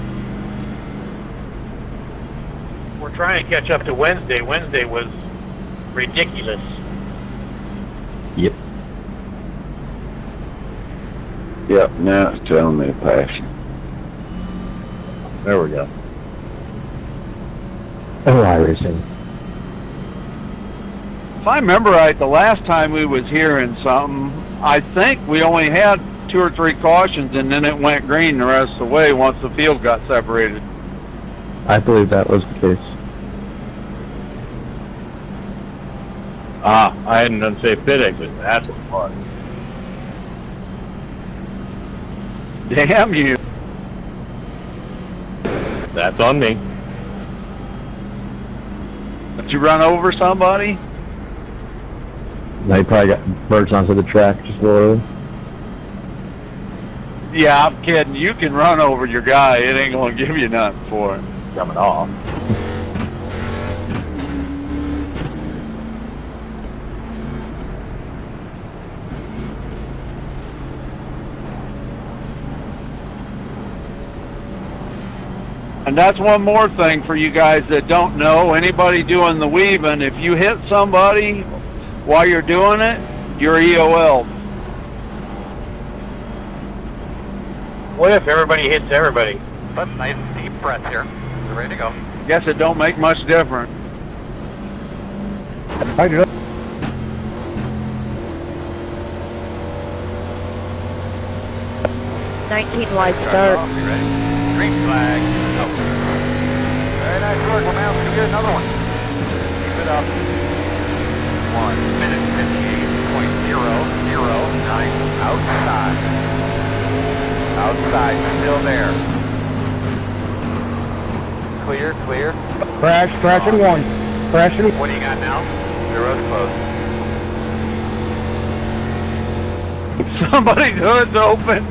I: We're trying to catch up to Wednesday. Wednesday was ridiculous.
B: Yep.
H: Yep, now it's telling me to pass you.
C: There we go.
B: Oh, iRacing.
A: If I remember right, the last time we was hearing something, I think we only had 2 or 3 cautions, and then it went green the rest of the way once the field got separated.
B: I believe that was the case.
C: Ah, I had an unsafe pit exit. That's what it was.
A: Damn you.
C: That's on me.
A: Did you run over somebody?
B: They probably got merged onto the track just a little early.
A: Yeah, I'm kidding. You can run over your guy. It ain't going to give you nothing for it.
C: Coming off.
A: And that's one more thing for you guys that don't know. Anybody doing the weaving, if you hit somebody while you're doing it, you're EOL.
I: What if everybody hits everybody?
F: But nice deep breath here. We're ready to go.
A: Guess it don't make much difference.
E: I do.
G: 19 wide
F: Start
G: start.
F: off, you ready? Green flag. Oh. Very nice work. Well, now we're going to get another one. Keep it up. 1 minute 58.009. Outside. Outside. Still there. Clear, clear.
E: Crashing one. Crashing.
F: What do you got now? The road's closed.
A: Somebody's hood's open.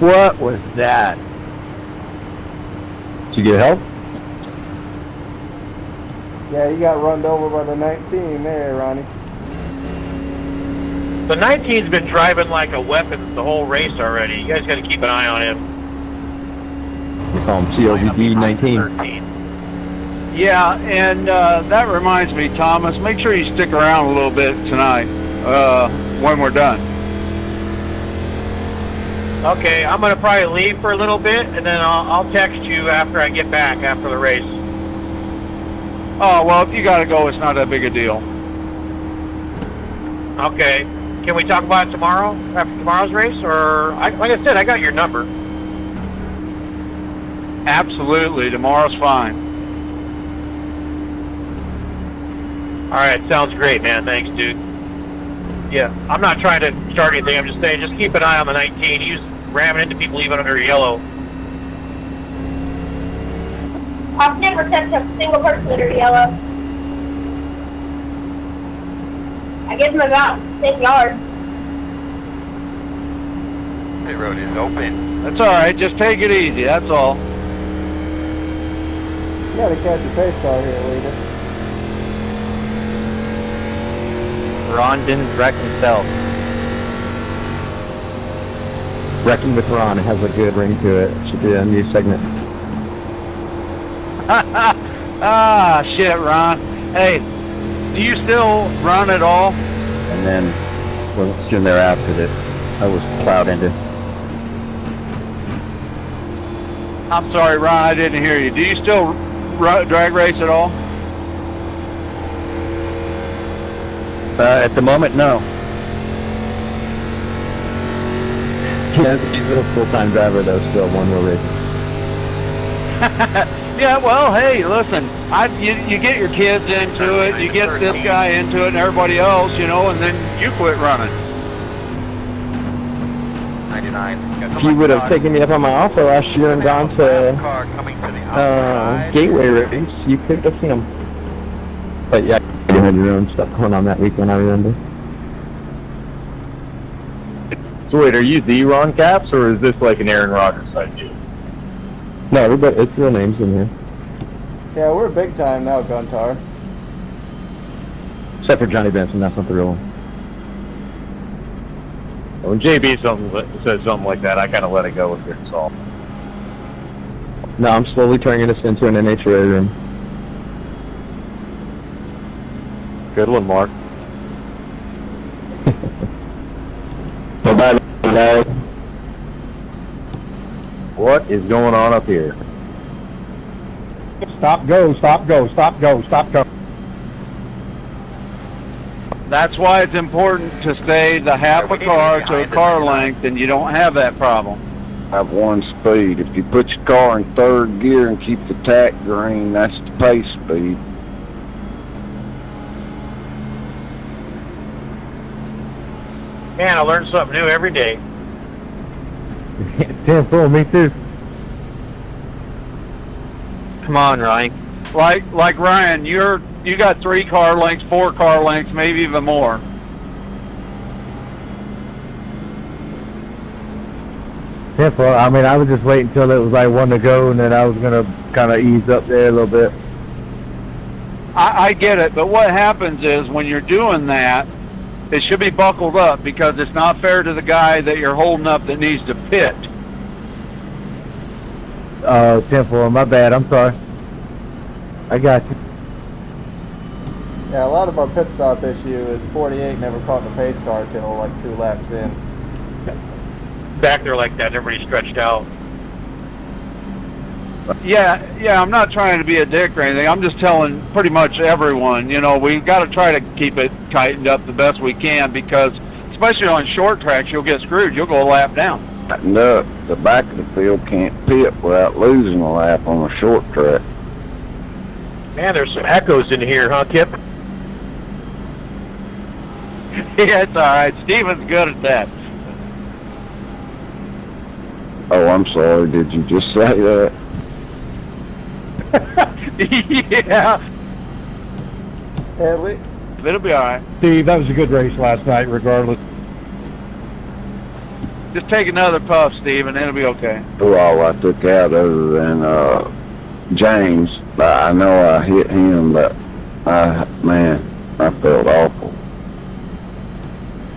C: What was that?
B: Did you get help?
D: Yeah, you got run over by the 19 there, Ronnie.
I: The 19's been driving like a weapon the whole race already. You guys got to keep an eye on him.
B: We call him COVD 19.
F: 13.
A: Yeah, and that reminds me, Thomas, make sure you stick around a little bit tonight when we're done.
I: Okay, I'm going to probably leave for a little bit, and then I'll text you after I get back after the race.
A: Oh, well, if you got to go, it's not that big a deal.
I: Okay. Can we talk about it tomorrow, after tomorrow's race? Or, like I said, I got your number.
A: Absolutely, tomorrow's fine.
I: All right, sounds great, man. Thanks, dude. Yeah, I'm not trying to start anything. I'm just saying, just keep an eye on the 19. He's ramming into people even under yellow.
G: I've never touched a single person under yellow. I give them about 10 yards.
F: Pit road is open.
A: That's all right, just take it easy, that's all.
D: You gotta catch a pace car here, leader.
C: Ron didn't wreck himself.
B: Wrecking with Ron, it has a good ring to it. Should be a new segment.
A: Ah, shit, Ron. Hey, do you still run at all?
C: And then, well, soon thereafter, that I was plowed into.
A: I'm sorry, Ron, I didn't hear you. Do you still drag race at all?
C: At the moment, no.
B: Yeah, he's a full-time driver though, still one-wheel racing.
A: Yeah, well, hey, listen, you get your kids into it, you get this guy into it, and everybody else, you know, and then you quit running.
F: 99.
B: If you would have taken me up on my offer last year and gone to
F: Car coming to the outside.
B: Gateway race, you could have seen him. But yeah, you had your own stuff going on that weekend, I remember.
C: So wait, are you the Ron Caps, or is this like an Aaron Rodgers side deal?
B: No, everybody, it's real names in here.
D: Yeah, we're big time now, Guntar.
B: Except for Johnny Benson, that's not the real one.
C: When JB says something like that, I kind of let it go with your salt.
B: No, I'm slowly turning this into an NHRA room.
C: Good one, Mark.
B: Bye-bye, guys.
C: What is going on up here?
E: Stop, go, stop, go, stop, go, stop, go.
A: That's why it's important to stay the half a car to a car length, and you don't have that problem.
H: Have one speed. If you put your car in third gear and keep the tack green, that's the pace speed.
I: Man, I learn something new every day.
E: Damn fool, me too.
I: Come on, Ryan.
A: Like Ryan, you got 3 car lengths, 4 car lengths, maybe even more.
E: Yeah, well, I mean, I was just waiting until it was like one to go, and then I was gonna kind of ease up there a little bit.
A: I get it, but what happens is when you're doing that, it should be buckled up because it's not fair to the guy that you're holding up that needs to pit.
E: Oh, Temple, my bad. I'm sorry. I got you.
D: Yeah, a lot of our pit stop issue is 48 never caught the pace car till like 2 laps in.
I: back there like that and everybody's stretched out.
A: Yeah, I'm not trying to be a dick or anything. I'm just telling pretty much everyone, you know, we've got to try to keep it tightened up the best we can because, especially on short tracks, you'll get screwed. You'll go a lap down.
H: Tightened up. The back of the field can't pit without losing a lap on a short track.
I: Man, there's some echoes in here, huh, Kip?
A: Yeah, it's all right. Steven's good at that.
H: Oh, I'm sorry. Did you just say that?
A: Yeah. It'll be all right.
E: Steve, that was a good race last night, regardless.
A: Just take another puff, Steve, and it'll be okay.
H: All I took out other than James, I know I hit him, but I felt awful.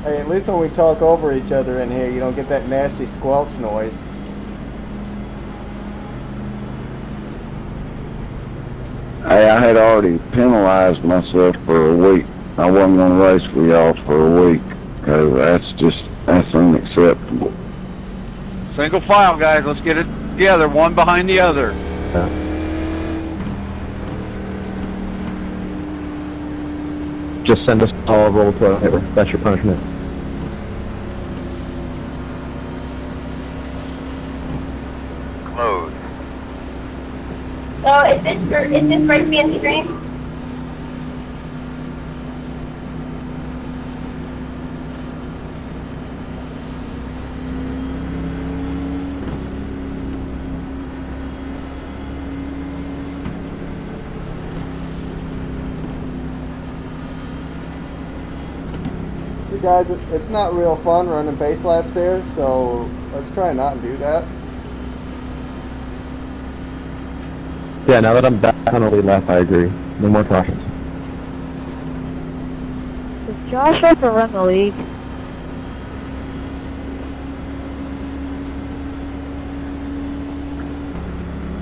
D: Hey, at least when we talk over each other in here, you don't get that nasty squelch noise.
H: Hey, I had already penalized myself for a week. I wasn't going to race for y'all for a week. That's unacceptable.
A: Single file, guys. Let's get it together, one behind the other.
B: Just send us all a roll toilet paper. That's your punishment.
F: Close.
G: So is this race fancy dream?
D: So guys, it's not real fun running base laps here, so let's try not to do that.
B: Yeah, now that I'm back on the lead lap, I agree. No more cautions.
G: Does Josh have to run the league?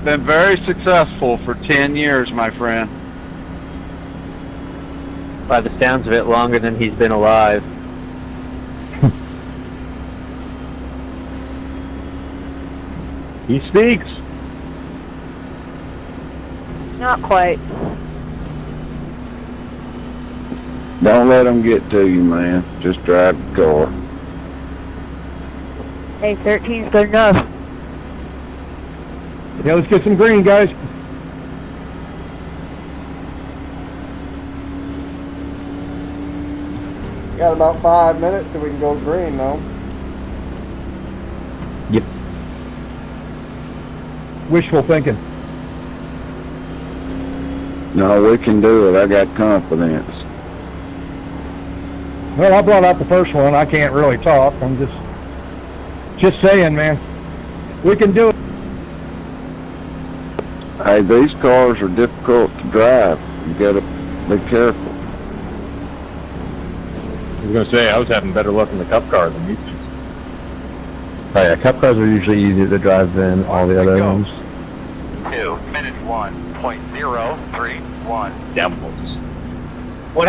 A: Been very successful for 10 years, my friend.
J: By the sounds of it, longer than he's been alive.
E: He speaks.
G: Not quite.
H: Don't let them get to you, man. Just drive the car.
G: Hey, 13's good enough.
E: Yeah, let's get some green, guys.
D: Got about 5 minutes till we can go green, though.
B: Yep.
E: Wishful thinking.
H: No, we can do it. I got confidence.
E: Well, I brought out the first one. I can't really talk. I'm just saying, man. We can do it.
H: Hey, these cars are difficult to drive. You gotta be careful.
C: I was going to say, I was having better luck in the Cup car than you did.
B: Oh yeah, Cup cars are usually easier to drive than all the other ones.
F: 2 minutes 1.031.
C: Devils.
I: What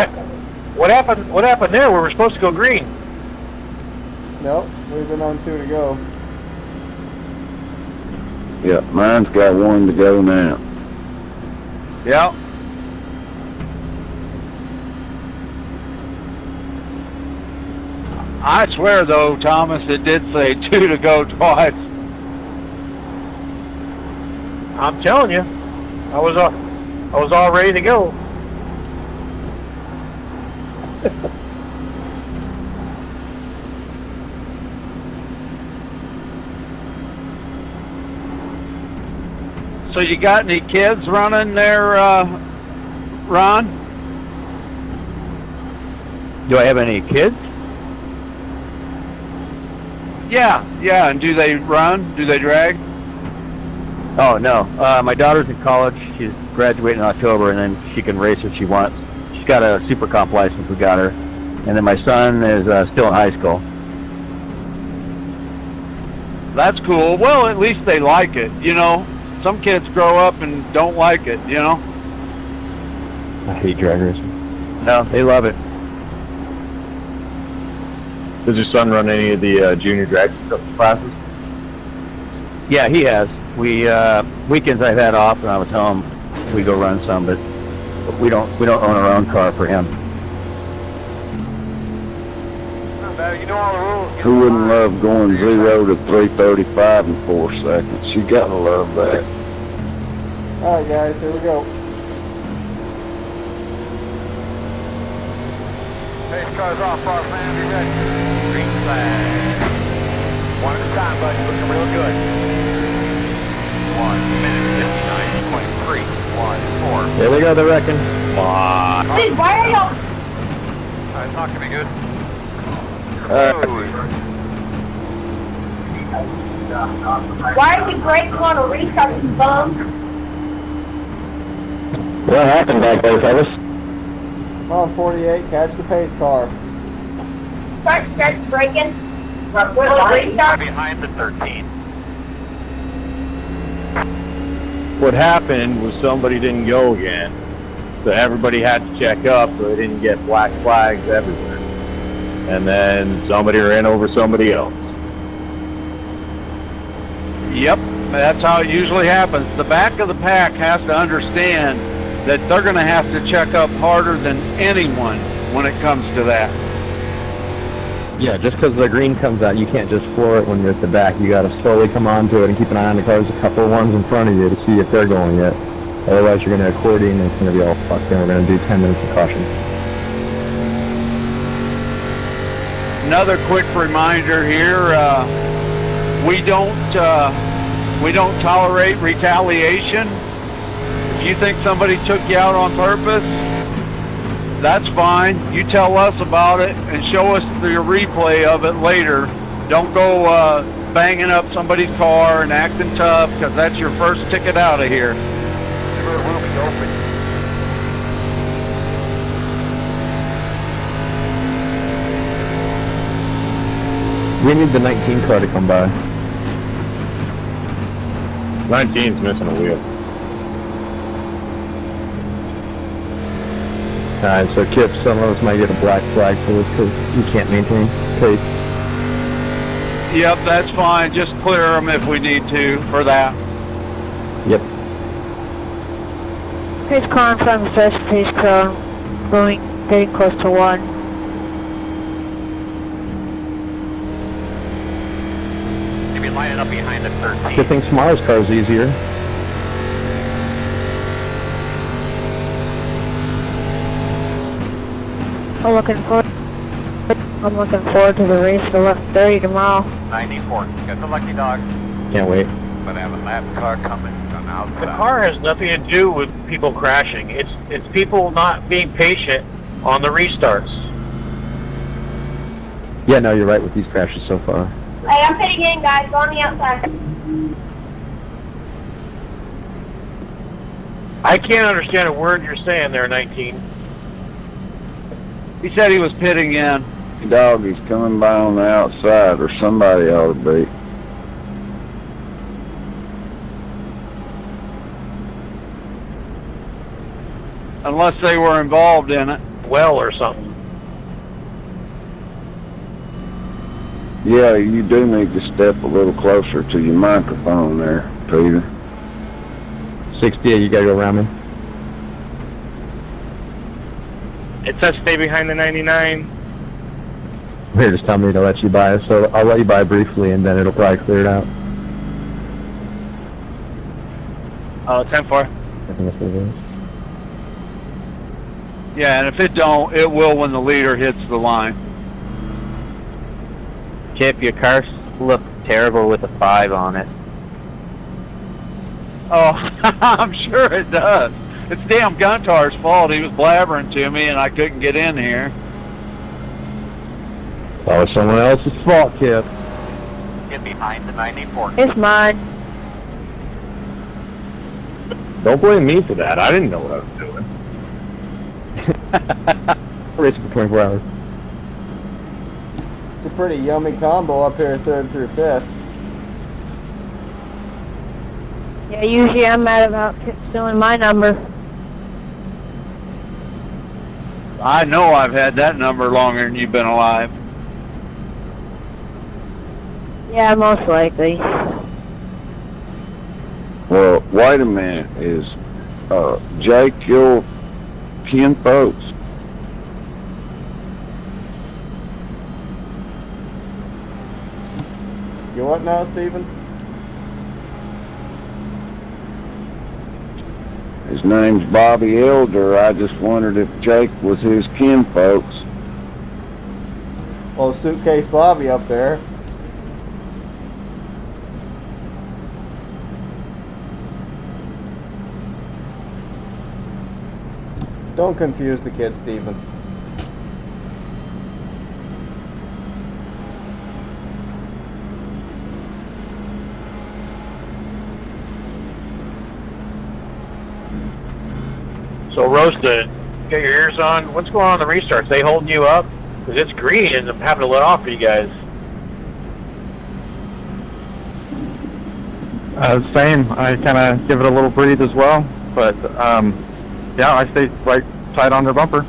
I: happened there? We were supposed to go green.
D: Nope, we've been on 2 to go.
H: Yeah, mine's got 1 to go now.
A: Yeah. I swear, though, Thomas, it did say 2 to go twice.
I: I'm telling you, I was all ready to go.
A: So you got any kids running there, Ron?
J: Do I have any kids?
A: Yeah, and do they run? Do they drag?
J: Oh, no. My daughter's in college. She's graduating in October, and then she can race if she wants. She's got a super comp license. We got her. And then my son is still in high school.
A: That's cool. Well, at least they like it, you know. Some kids grow up and don't like it, you know.
B: I hate drag racing.
J: No, they love it.
C: Does your son run any of the junior drag classes?
J: Yeah, he has. We weekends I've had off, and I would tell him we go run some, but we don't own our own car for him.
F: You know all the rules.
H: Who wouldn't love going 0 to 335 in 4 seconds? You gotta love that.
D: Alright guys, here we go.
F: Pace car's off, boss man. Be ready. Green flag. One at a time, buddy. Looking real good. 1 minute 59.314.
B: There they go, they reckon.
G: Dude, why are y'all...
F: Alright, talk to me, good.
G: Why are we breaking on a restart, you bum?
B: What happened back there, fellas?
D: On 48, catch the pace car.
G: Start breaking. Restart.
F: Behind the 13.
C: What happened was somebody didn't go again, so everybody had to check up so they didn't get black flags everywhere. And then somebody ran over somebody else.
A: Yep, that's how it usually happens. The back of the pack has to understand that they're going to have to check up harder than anyone when it comes to that.
B: Yeah, just because the green comes out, you can't just floor it when you're at the back. You got to slowly come onto it and keep an eye on the cars, a couple of ones in front of you to see if they're going yet. Otherwise, you're going to accordion and it's going to be all fucked in. We're going to do 10 minutes of caution.
A: Another quick reminder here, we don't tolerate retaliation. If you think somebody took you out on purpose, that's fine. You tell us about it and show us the replay of it later. Don't go banging up somebody's car and acting tough, because that's your first ticket out of here.
B: We need the 19 car to come by.
C: 19's missing a wheel.
B: Alright, so Kip, some of us might get a black flag for this because we can't maintain pace.
A: Yep, that's fine. Just clear them if we need to for that.
B: Yep.
K: Pace car in front of the first pace car, getting close to 1.
F: Lining up behind the 13.
B: Good thing Smar's car is easier.
K: I'm looking forward to the race for left 30 tomorrow.
F: 94. Got the lucky dog.
B: Can't wait.
F: But I have a lap car coming from outside.
I: The car has nothing to do with people crashing. It's people not being patient on the restarts.
B: Yeah, no, you're right with these crashes so far.
G: Hey, I'm pitting in, guys. Go on the outside.
I: I can't understand a word you're saying there, 19.
A: He said he was pitting in.
H: Doggy's coming by on the outside, or somebody ought to be.
A: Unless they were involved in it.
I: Well, or something.
H: Yeah, you do need to step a little closer to your microphone there, Peter.
B: 68, you gotta go around me.
I: It says stay behind the 99.
B: Here, just tell me to let you by, so I'll let you by briefly and then it'll probably clear it out.
I: 10-4.
B: I think that's what it is.
A: Yeah, and if it don't, it will when the leader hits the line.
J: Chip, your car looks terrible with a 5 on it.
A: Oh, I'm sure it does. It's damn Guntar's fault. He was blabbering to me and I couldn't get in here.
B: Oh, it's someone else's fault, Kip.
F: Get behind the 94.
K: It's mine.
C: Don't blame me for that. I didn't know what I was doing.
B: Racing for 24 hours.
D: It's a pretty yummy combo up here, 3rd through 5th.
K: Yeah, usually I'm mad about Kip stealing my number.
A: I know I've had that number longer than you've been alive.
K: Yeah, most likely.
H: Well, wait a minute. Is Jake your kin folks?
D: You what now, Stephen?
H: His name's Bobby Elder. I just wondered if Jake was his kin folks.
D: Oh, Suitcase Bobby up there. Don't confuse the kid, Stephen.
I: So, Roasted, get your ears on. What's going on in the restarts? They holding you up? Because it's green and I'm having to let off for you guys.
J: Same. I kind of give it a little breathe as well, but yeah, I stay right tight on their bumper.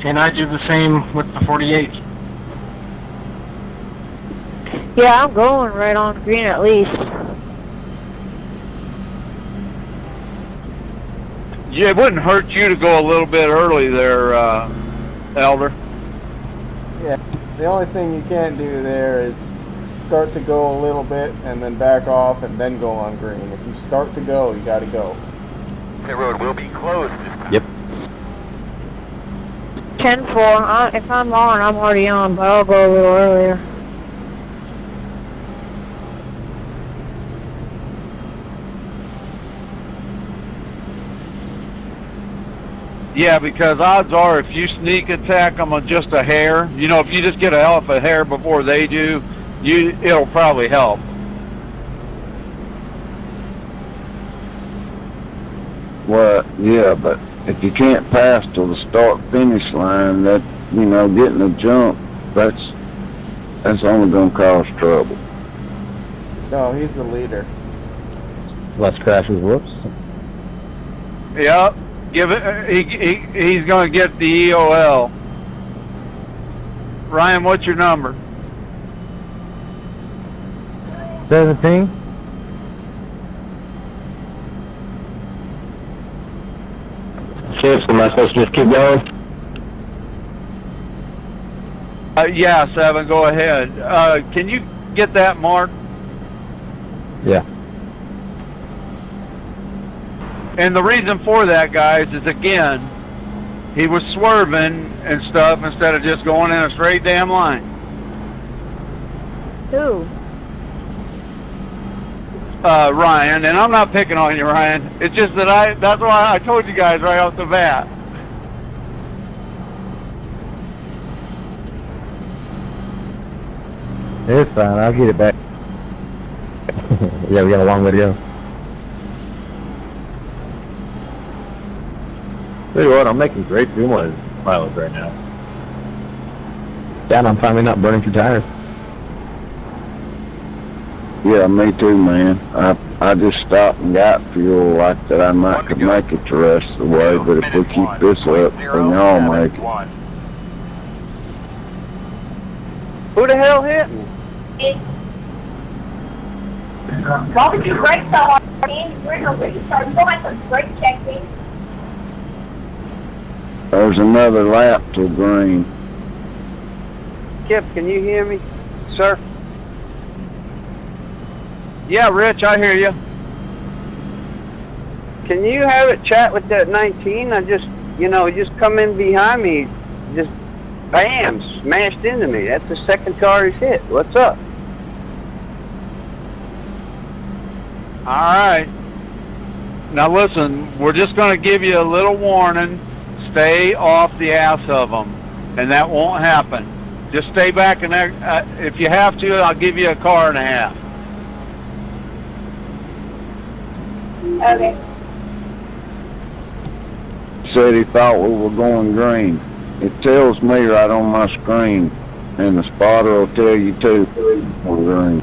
E: And I do the same with the 48.
K: Yeah, I'm going right on green at least.
A: Yeah, it wouldn't hurt you to go a little bit early there, Elder.
D: Yeah, the only thing you can't do there is start to go a little bit and then back off and then go on green. If you start to go, you got to go.
F: The road will be closed.
J: Yep.
K: 10-4. If I'm on, I'm already on, but I'll go a little earlier.
A: Yeah, because odds are if you sneak attack them on just a hair, you know, if you just get off a hair before they do, it'll probably help.
H: Well, yeah, but if you can't pass till the start-finish line, that, you know, getting a jump, that's only going to cause trouble.
D: No, he's the leader.
B: Less crashes, whoops.
A: Yep. Give it. He's going to get the EOL. Ryan, what's your number?
B: 17. Shifts, am I supposed to just keep going?
A: Yeah, 7, go ahead. Can you get that, Mark?
B: Yeah.
A: And the reason for that, guys, is again, he was swerving and stuff instead of just going in a straight damn line.
K: Who?
A: Ryan, and I'm not picking on you, Ryan. It's just that that's why I told you guys right off the bat.
B: It's fine, I'll get it back. Yeah, we got a long way to go.
C: Tell you what, I'm making great fuel mileage right now.
B: Yeah, and I'm finally not burning through tires.
H: Yeah, me too, man. I just stopped and got fuel like that. I might could make it the rest of the way, but if we keep this up, we can all make it.
I: Who the hell hit me?
G: Why would you brake so hard? We're in a restart. You don't have to brake check me.
H: There's another lap till green.
I: Kip, can you hear me, sir?
A: Yeah, Rich, I hear you.
I: Can you have it chat with that 19? I just, just come in behind me, just bam, smashed into me. That's the second car he's hit. What's up?
A: All right. Now listen, we're just going to give you a little warning. Stay off the ass of them, and that won't happen. Just stay back, and if you have to, I'll give you a car and a half.
G: Okay.
H: Said he thought we were going green. It tells me right on my screen, and the spotter will tell you too, we're green.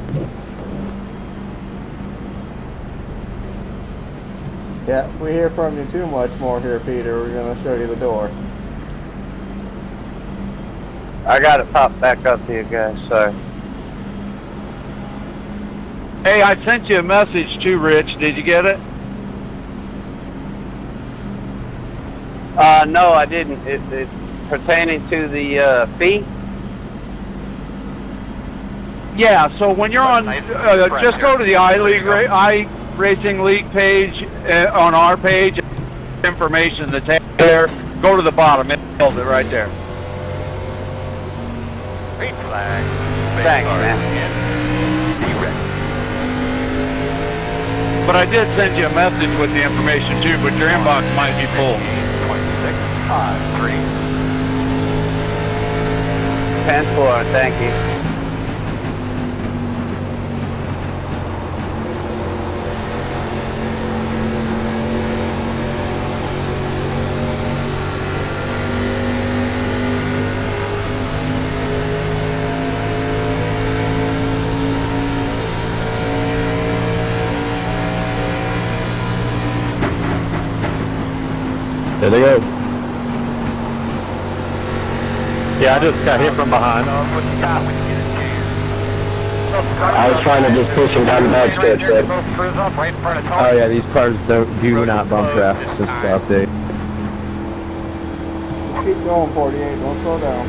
D: Yeah, if we hear from you too much more here, Peter, we're going to show you the door.
I: I got it popped back up to you guys, sorry.
A: Hey, I sent you a message too, Rich. Did you get it?
I: No, I didn't. It's pertaining to the fee?
A: Yeah, so when you're on, just go to the iRacing League page on our page, information that's there, go to the bottom, it tells it right there.
F: Green flag.
I: Thanks, man.
A: But I did send you a message with the information too, but your inbox might be full.
F: 26, 3.
I: 10-4, thank you.
B: There they go.
J: Yeah, I just got hit from behind.
B: I was trying to just push him down the back stretch, but... Oh yeah, these cars do not bump draft, just the update.
D: Just keep going, 48. Don't slow down.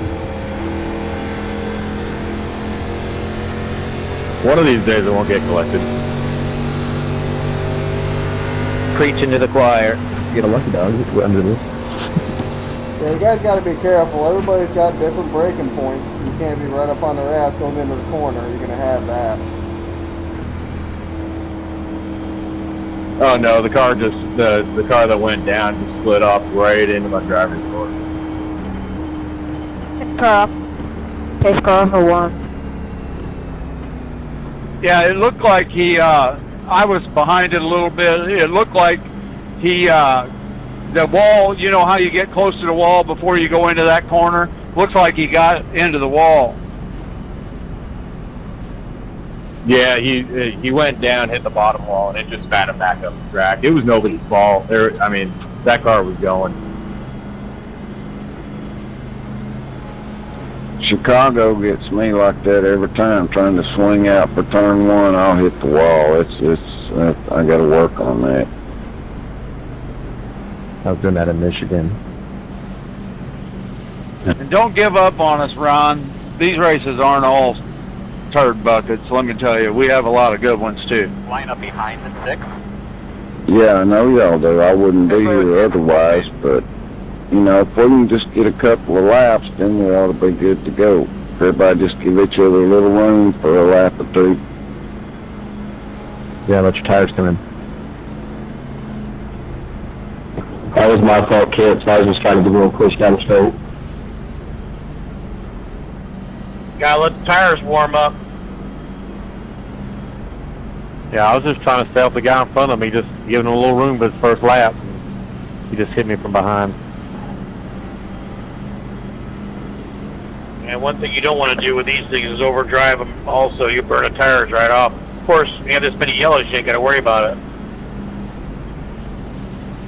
C: One of these days it won't get collected.
J: Preaching to the choir.
B: Get a lucky dog under this.
D: Yeah, you guys got to be careful. Everybody's got different braking points. You can't be right up on their ass going into the corner. You're going to have that.
C: Oh no, the car just, the car that went down just slid off right into my driver's door.
K: Car. Pace car for 1.
A: Yeah, it looked like he, I was behind it a little bit. It looked like he, the wall, you know how you get close to the wall before you go into that corner? Looks like he got into the wall.
C: Yeah, he went down, hit the bottom wall, and it just spat him back up the track. It was nobody's fault. I mean, that car was going.
H: Chicago gets me like that every time, trying to swing out for turn 1, I'll hit the wall. I got to work on that.
B: I was doing that in Michigan.
A: And don't give up on us, Ron. These races aren't all turd buckets, let me tell you. We have a lot of good ones, too.
F: Line up behind the 6.
H: Yeah, I know y'all do. I wouldn't be here otherwise, but, you know, if we can just get a couple of laps, then we ought to be good to go. Everybody just give each other a little room for a lap or 2.
B: Yeah, let your tires come in. That was my fault, kids. I was just trying to give a little push down the straight.
I: Gotta let the tires warm up.
J: Yeah, I was just trying to stay off the guy in front of me, just giving him a little room for his first lap. He just hit me from behind.
I: And one thing you don't want to do with these things is overdrive them also. You burn the tires right off. Of course, you have this many yellows, you ain't got to worry about it.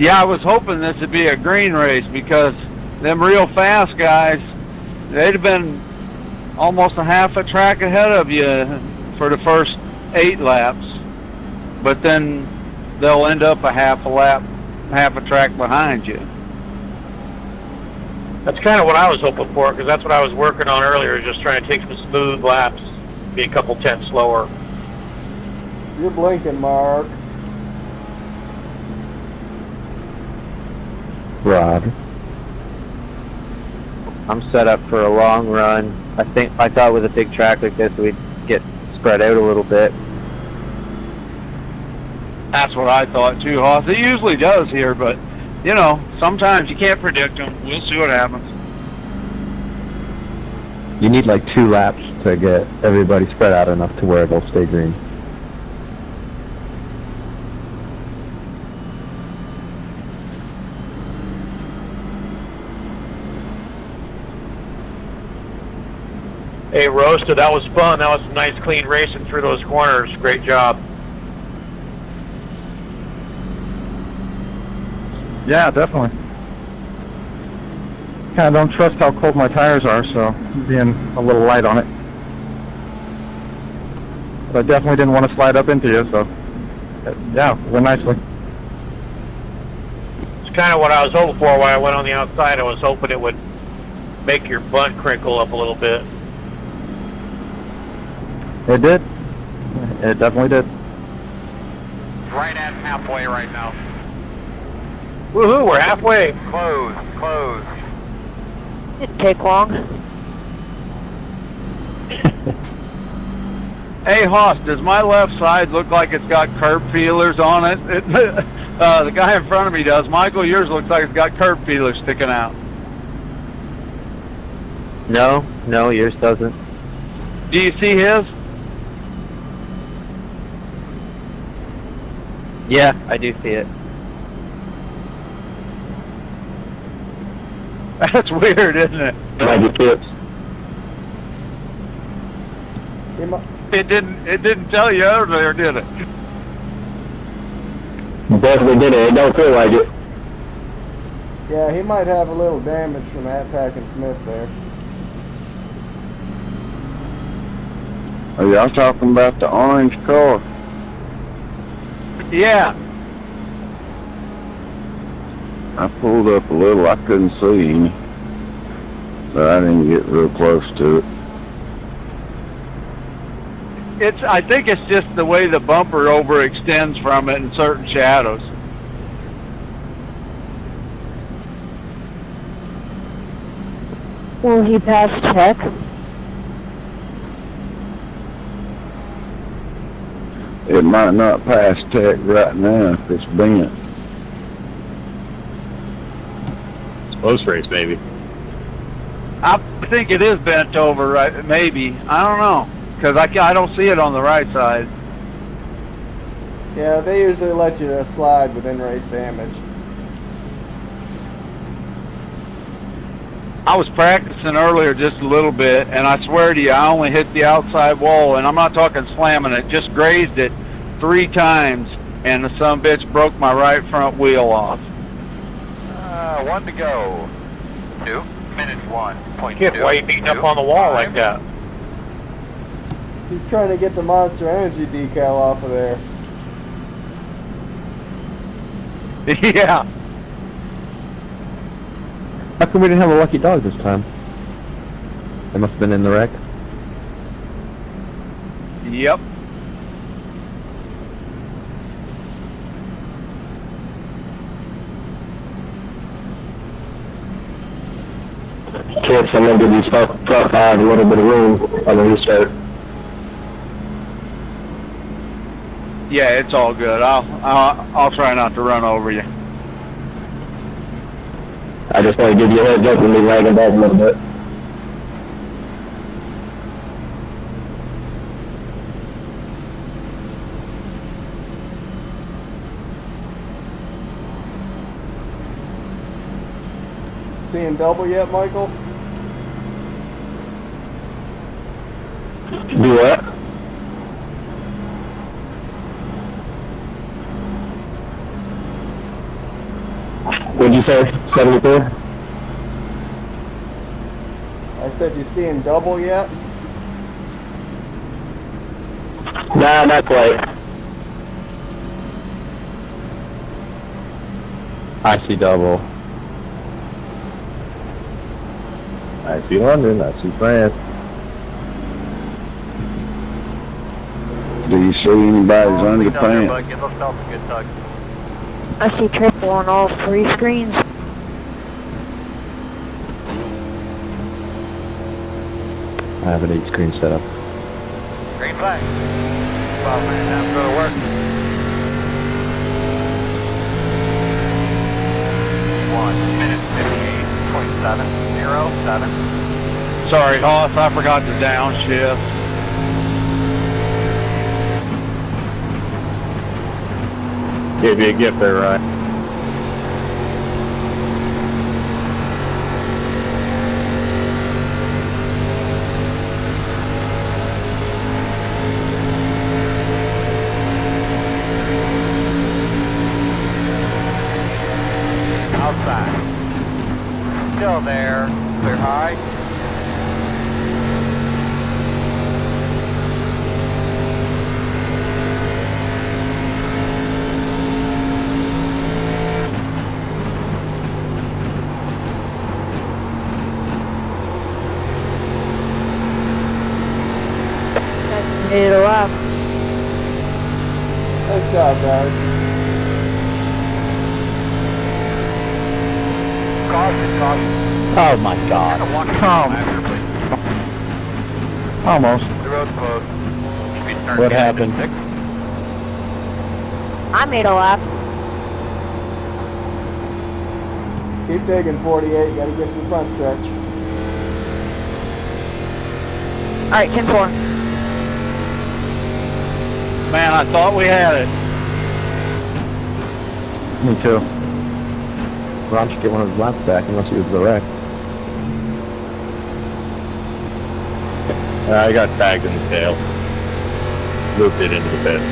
A: Yeah, I was hoping this would be a green race because them real fast guys, they'd have been almost a half a track ahead of you for the first 8 laps. But then they'll end up a half a track behind you.
I: That's kind of what I was hoping for, because that's what I was working on earlier, just trying to take some smooth laps, be a couple tenths slower.
D: You're blinking, Mark.
B: Rod.
J: I'm set up for a long run. I thought with a big track like this we'd get spread out a little bit.
A: That's what I thought too, Hoss. It usually does here, but, you know, sometimes you can't predict them. We'll see what happens.
B: You need like 2 laps to get everybody spread out enough to where they'll stay green.
I: Hey, Roaster, that was fun. That was some nice, clean racing through those corners. Great job.
E: Yeah, definitely. I don't trust how cold my tires are, so I'm being a little light on it. But I definitely didn't want to slide up into you, so yeah, went nicely.
I: It's kind of what I was hoping for when I went on the outside. I was hoping it would make your butt crinkle up a little bit.
E: It did. It definitely did.
F: Right at halfway right now.
I: Woohoo, we're halfway.
F: Close, close.
K: Didn't take long.
A: Hey, Hoss, does my left side look like it's got curb feelers on it? The guy in front of me does. Michael, yours looks like it's got curb feelers sticking out.
J: No, yours doesn't.
A: Do you see his?
J: Yeah, I do see it.
A: That's weird, isn't it?
J: Like tips.
A: It didn't tell you earlier, did it?
J: Definitely did it. It don't feel like it.
D: Yeah, he might have a little damage from Atpac and Smith there.
H: Are y'all talking about the orange car?
A: Yeah.
H: I pulled up a little. I couldn't see any, so I didn't get real close to it.
A: I think it's just the way the bumper overextends from it in certain shadows.
K: Will he pass check?
H: It might not pass tech right now if it's bent.
C: It's post race, maybe.
A: I think it is bent over, right? Maybe. I don't know. Because I don't see it on the right side.
D: Yeah, they usually let you slide with in-race damage.
A: I was practicing earlier just a little bit, and I swear to you, I only hit the outside wall, and I'm not talking slamming it, just grazed it 3 times, and the sumbitch broke my right front wheel off.
F: 1 to go. 2 minutes 1.2.
I: Kid, why are you beating up on the wall like that?
D: He's trying to get the Monster Energy decal off of there.
A: Yeah.
B: How come we didn't have a lucky dog this time? They must have been in the wreck.
A: Yep.
J: Kids, I'm gonna give these front tires a little bit of room on the restart.
A: Yeah, it's all good. I'll try not to run over you.
J: I just want to give you a heads up and be lagging back a little bit.
D: Seeing double yet, Michael?
J: Do what? What'd you say? 74?
D: I said, you seeing double yet?
J: Nah, not quite.
B: I see double.
C: I see London, I see France.
H: Do you see anybody's underpants?
F: Give yourself a good tug.
K: I see triple on all 3 screens.
B: I have an 8-screen setup.
F: Green flag. 12 minutes time to go to work. 1 minute 58.707.
A: Sorry, Hoss, I forgot to downshift.
C: Gave you a gift there, Ryan.
F: Outside. Still there.
K: Made a lap.
D: Nice job, guys.
F: Caution.
B: Oh my God.
J: Tom. Almost.
F: The road's closed.
J: What happened?
K: I made a lap.
D: Keep digging, 48. Gotta get to the front stretch.
K: Alright, 10-4.
A: Man, I thought we had it.
B: Me too. Ron should get one of his laps back unless he was the wreck.
C: I got tagged in the tail. Looped it into the pits.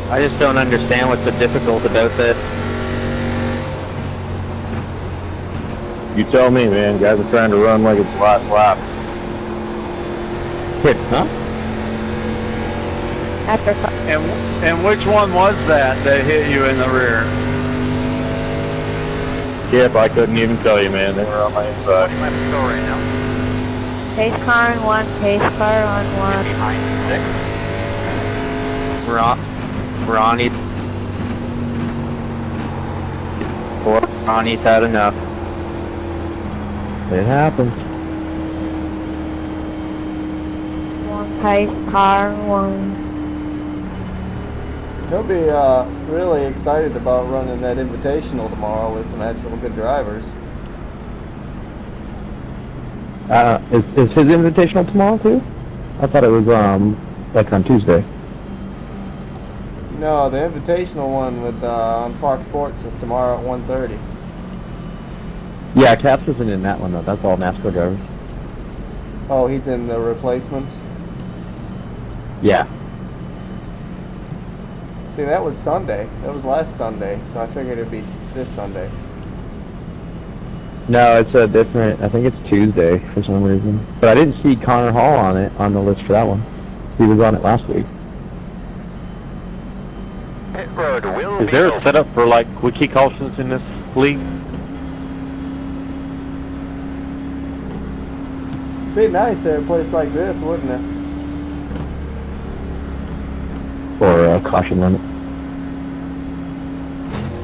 J: I just don't understand what's so difficult about this.
C: You tell me, man. Guys are trying to run like it's the last lap.
B: Wait, huh?
K: After
A: And which one was that hit you in the rear?
C: Yep, I couldn't even tell you, man. They were on my inside.
F: You might have to go right now.
K: pace car on 1, pace car on 1.
F: Behind 6.
J: Ronnie's had enough.
B: It happens.
K: 1 pace car on 1.
D: He'll be really excited about running that invitational tomorrow with some actual good drivers.
B: Is his invitational tomorrow too? I thought it was like on Tuesday.
D: No, the invitational one with on Fox Sports is tomorrow at 1:30.
B: Yeah, Caps isn't in that one though. That's all NASCAR drivers.
D: Oh, he's in the replacements?
B: Yeah.
D: See, that was Sunday. That was last Sunday, so I figured it'd be this Sunday.
B: No, it's a different. I think it's Tuesday for some reason. But I didn't see Connor Hall on the list for that one. He was on it last week.
F: Pit road will
C: Is
F: be
C: there a
F: open.
C: setup for like quickie cautions in this league?
D: Be nice at a place like this, wouldn't it?
B: Or caution limit.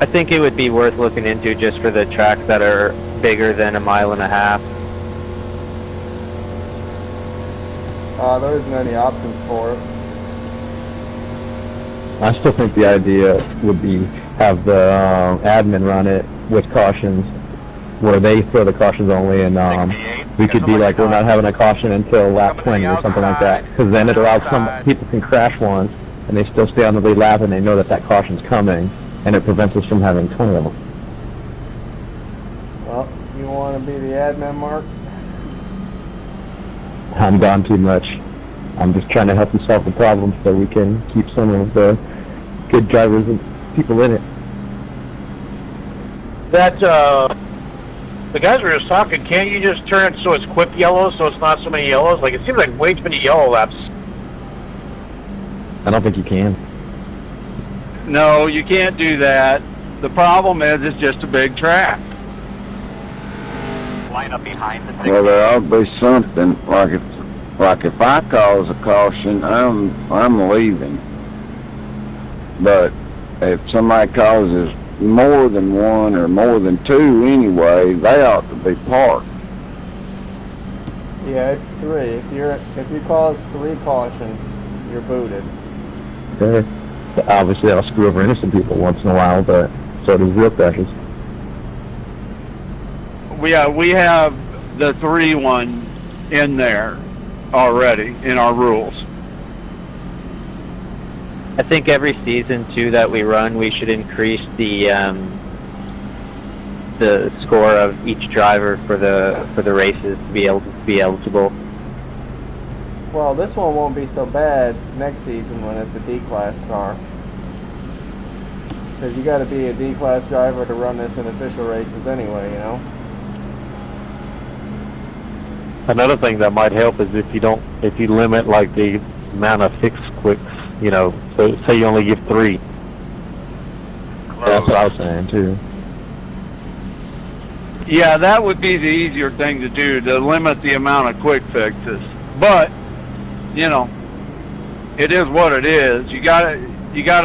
J: I think it would be worth looking into just for the tracks that are bigger than 1.5 miles.
D: There isn't any options for it.
B: I still think the idea would be have the admin run it with cautions, where they throw the cautions only, and we could be like, we're not having a caution until lap 20 or something like that, because then it allows some people can crash once, and they still stay on the lead lap, and they know that caution's coming, and it prevents us from having 20 of them.
D: Well, you want to be the admin, Mark?
B: I'm gone too much. I'm just trying to help them solve the problem so we can keep some of the good drivers and people in it.
I: That, the guys were just talking, can't you just turn it so it's quick yellow, so it's not so many yellows? Like, it seems like way too many yellow laps.
B: I don't think you can.
A: No, you can't do that. The problem is it's just a big track.
F: Line up behind the 6.
H: Well, there ought to be something, like if I cause a caution, I'm leaving. But if somebody causes more than one or more than two anyway, they ought to be parked.
D: Yeah, it's 3. If you cause 3 cautions, you're booted.
B: Okay. Obviously, that'll screw over innocent people once in a while, but so does real crashes.
A: We have the 3 one in there already in our rules.
J: I think every season too that we run, we should increase the score of each driver for the races to be able to be eligible.
D: Well, this one won't be so bad next season when it's a D-class car. Because you got to be a D-class driver to run this in official races anyway, you know?
C: Another thing that might help is if you limit like the amount of fixed quicks, you know, so say you only give 3.
B: That's what I was saying too.
A: Yeah, that would be the easier thing to do, to limit the amount of quick fixes. But, you know, it is what it is. You got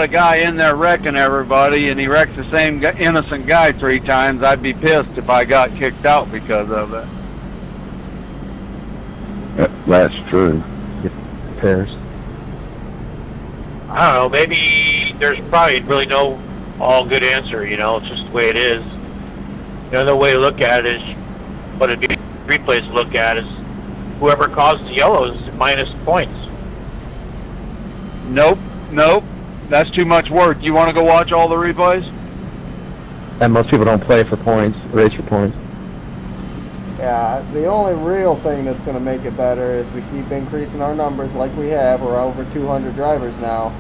A: a guy in there wrecking everybody, and he wrecks the same innocent guy 3 times. I'd be pissed if I got kicked out because of it.
H: That's true.
B: Pairs.
I: I don't know, maybe there's probably really no all good answer, you know, it's just the way it is. The other way to look at it is, what a replays look at is, whoever caused the yellows is minus points.
A: Nope. That's too much work. You want to go watch all the replays?
B: And most people don't play for points, race for points.
D: Yeah, the only real thing that's going to make it better is we keep increasing our numbers like we have. We're over 200 drivers now.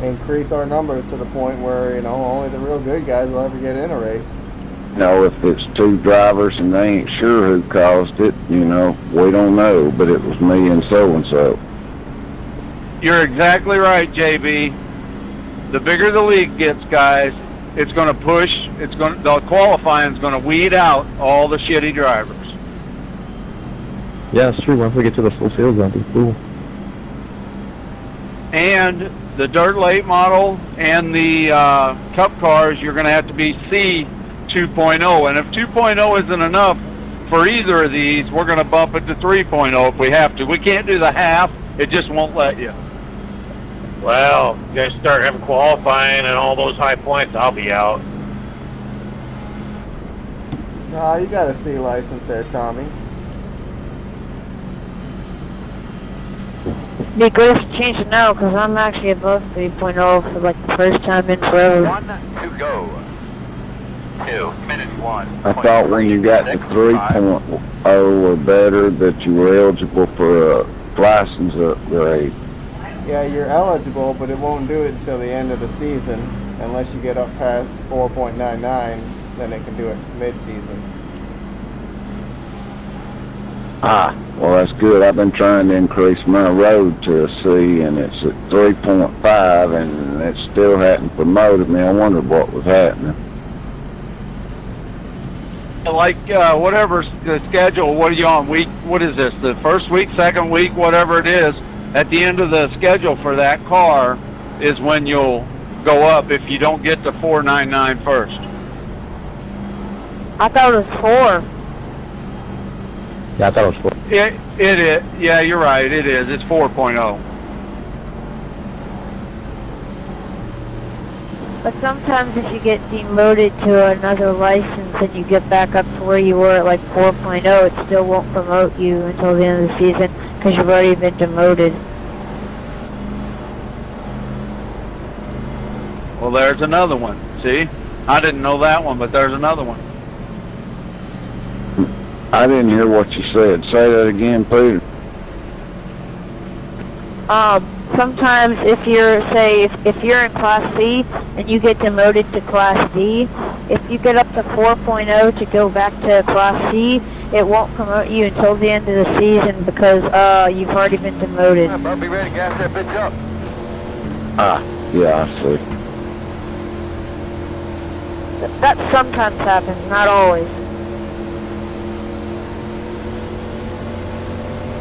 D: Increase our numbers to the point where, you know, only the real good guys will ever get in a race.
H: You know, if it's 2 drivers and they ain't sure who caused it, you know, we don't know, but it was me and so-and-so.
A: You're exactly right, JB. The bigger the league gets, guys, it's going to push, the qualifying's going to weed out all the shitty drivers.
B: Yeah, it's true. Once we get to the full field, that'll be cool.
A: And the dirt late model and the cup cars, you're going to have to be C 2.0. And if 2.0 isn't enough for either of these, we're going to bump it to 3.0 if we have to. We can't do the half. It just won't let you.
I: Well, you guys start having qualifying and all those high points, I'll be out.
D: Nah, you got a C license there, Tommy.
K: Be good if you change it now, because I'm actually above 3.0 for like the first time in forever.
F: 1 to go. 2 minutes 1.
H: I thought when you got to 3.0 or better that you were eligible for a license upgrade.
D: Yeah, you're eligible, but it won't do it until the end of the season. Unless you get up past 4.99, then it can do it mid-season.
H: Ah, well that's good. I've been trying to increase my road to a C and it's at 3.5 and it still hadn't promoted me. I wondered what was happening.
A: Like, whatever the schedule, what are you on, week, what is this, the first week, second week, whatever it is, at the end of the schedule for that car is when you'll go up if you don't get to 499 first.
K: I thought it was 4.
B: Yeah, I thought it was 4.
A: It is, yeah, you're right, it is, it's 4.0.
K: But sometimes if you get demoted to another license and you get back up to where you were at like 4.0, it still won't promote you until the end of the season because you've already been demoted.
A: Well, there's another one, see? I didn't know that one, but there's another one.
H: I didn't hear what you said. Say that again, Peter.
K: Sometimes if you're, say, if you're in Class C and you get demoted to Class D, if you get up to 4.0 to go back to Class C, it won't promote you until the end of the season because you've already been demoted.
F: Better be ready to gas that bitch up.
H: Ah, yeah, I see.
K: That sometimes happens, not always.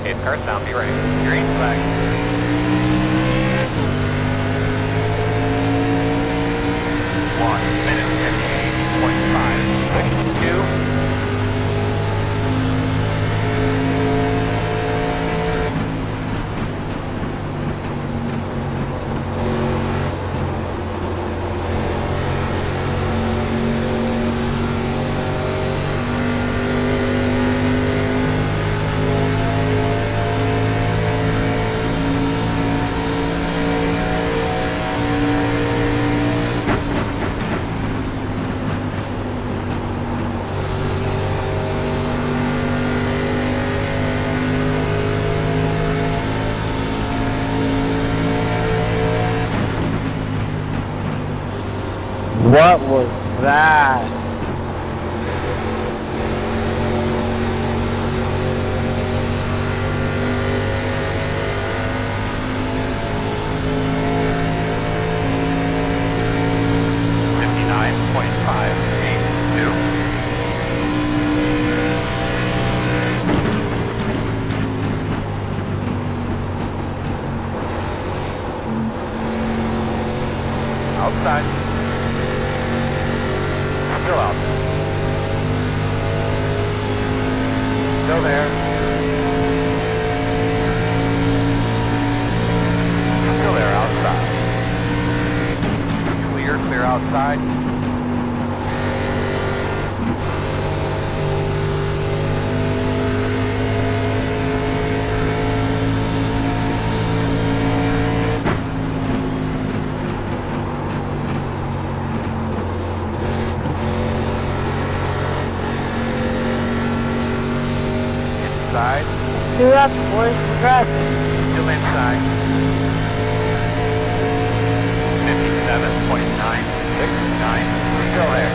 F: Okay, car's down, be ready. Green flag. 1 minute 58.5. 2. Still there. Still there outside. Clear outside. Inside.
K: 2 laps, boys. Congrats.
F: Still inside. 57.969. Still there.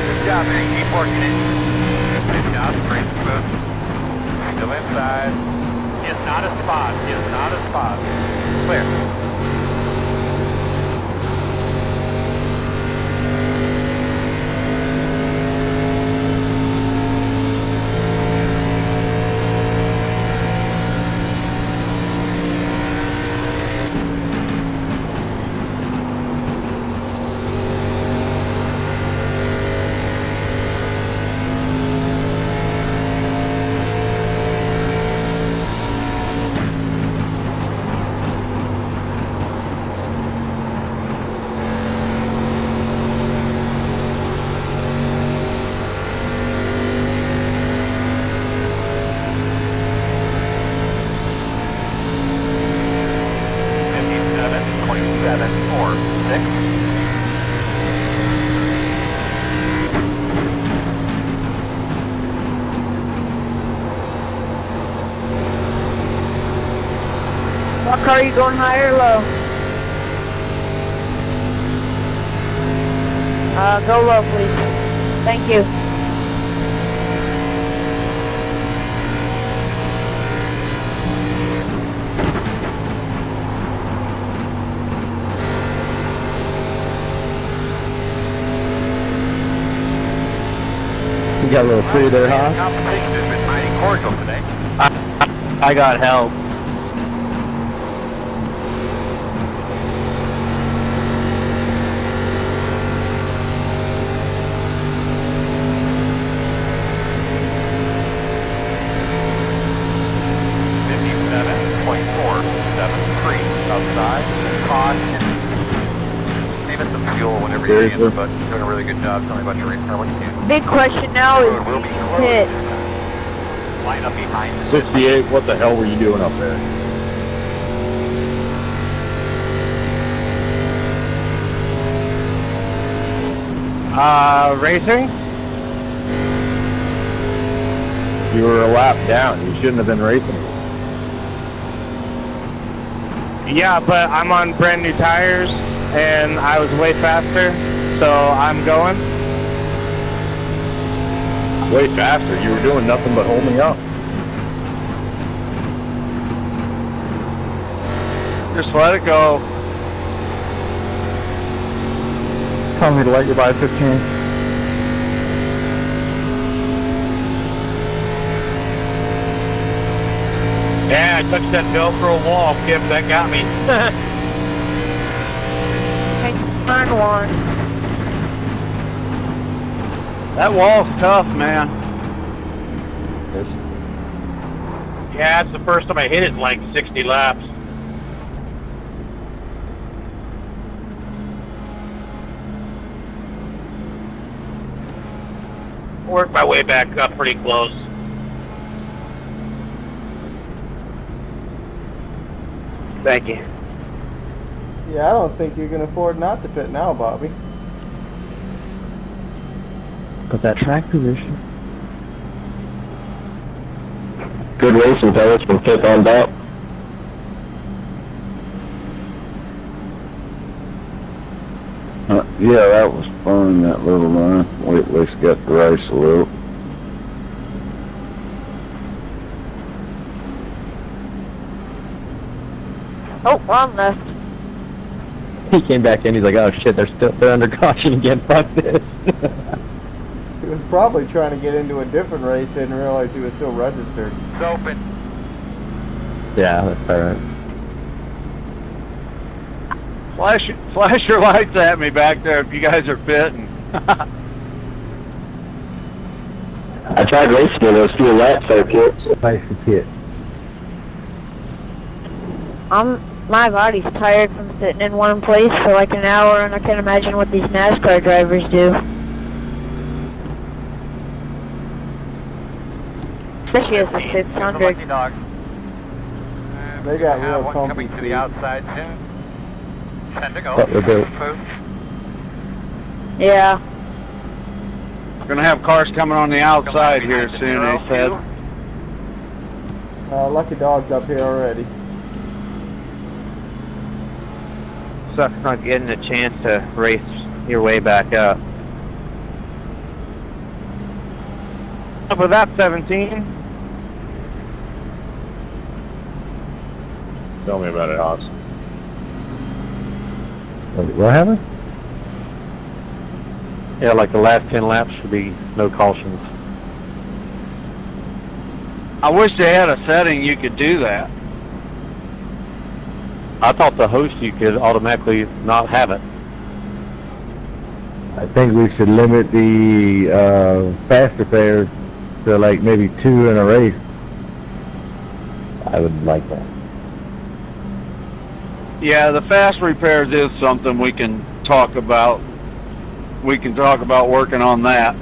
F: Good job, man. Keep working it. Good job. Straight smooth. Still inside. Is not a spot. Is not a spot. Clear.
K: What car are you going, high or low? Go low, please. Thank you.
B: You got a little free there, huh?
F: Competition has been mighty cordial today.
J: I got help.
F: Outside, caution. Even some fuel whenever you can, but you're doing a really good job. Tell me about your race car. What you can.
K: Big question now is pit.
F: Line up behind the
C: 68, what the hell were you doing up there?
J: Racing?
C: You were a lap down. You shouldn't have been racing.
J: Yeah, but I'm on brand new tires, and I was way faster, so I'm going.
C: Way faster. You were doing nothing but holding up.
J: Just let it go.
B: Tell me to let you by 15.
I: Yeah, I touched that Velcro wall, Kip. That got me.
K: Turn 1.
J: That wall's tough, man.
I: Yeah, it's the first time I hit it in like 60 laps. Worked my way back up pretty close.
J: Thank you.
D: Yeah, I don't think you can afford not to pit now, Bobby.
B: Got that track position. Good racing, fellas, from fifth on top.
H: Yeah, that was fun, that little run. We at least got to race a little.
K: Oh, wrong left.
B: He came back in, he's like, oh shit, they're under caution again, fuck this.
D: He was probably trying to get into a different race, didn't realize he was still registered.
F: It's open.
B: Yeah, that's alright.
J: Flash your lights at me back there if you guys are pitting.
B: I I tried racing in those fuel lap circuits. Nice kit.
K: My body's tired from sitting in one place for like an hour, and I can't imagine what these NASCAR drivers do. Especially as the 600.
D: They got real comfy
F: coming to
D: seats.
F: the outside soon. Send to go.
B: What we're doing.
K: Yeah.
A: We're gonna have cars coming on the outside here soon, they said.
D: Lucky Dog's up here already.
J: Sucks not getting a chance to race your way back up. Up with that 17.
C: Tell me about it, Hoss.
B: What happened?
J: Yeah, like the last 10 laps should be no cautions.
A: I wish they had a setting you could do that.
J: I thought the host you could automatically not have it.
B: I think we should limit the fast repairs to like maybe 2 in a race. I would like that.
A: Yeah, the fast repairs is something we can talk about. We can talk about working on that.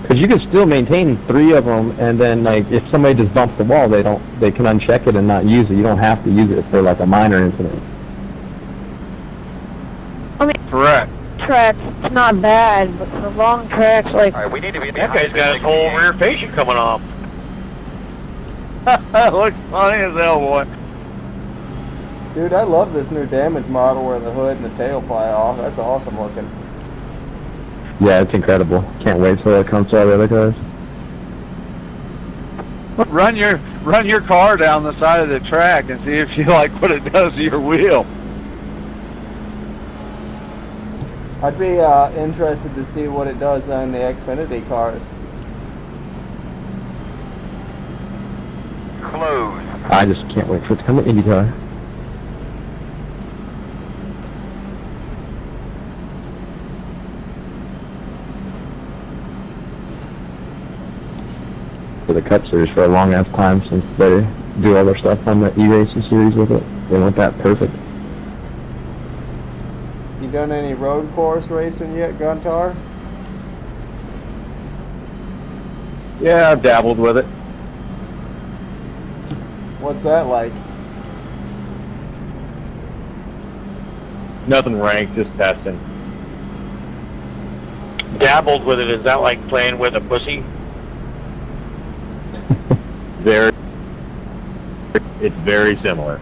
B: Because you can still maintain 3 of them, and then like if somebody just bumps the wall, they can uncheck it and not use it. You don't have to use it for like a minor incident.
K: I mean,
A: Correct.
K: tracks, it's not bad, but for long tracks, like...
F: Alright, we need to be
I: That guy's got his whole rear fascia coming off.
A: Looks funny as hell, boy.
D: Dude, I love this new damage model where the hood and the tail fly off. That's awesome looking.
B: Yeah, it's incredible. Can't wait till it comes to all the other cars.
A: Run your car down the side of the track and see if you like what it does to your wheel.
D: I'd be interested to see what it does on the Xfinity cars.
F: Close.
B: I just can't wait for it to come to IndyCar. For the Cup Series for a long ass time since they do all their stuff on the E-Racing Series with it. They want that perfect.
D: You done any road course racing yet, Guntar?
J: Yeah, I've dabbled with it.
D: What's that like?
C: Nothing ranked, just testing.
I: Dabbled with it, is that like playing with a pussy?
C: It's very similar.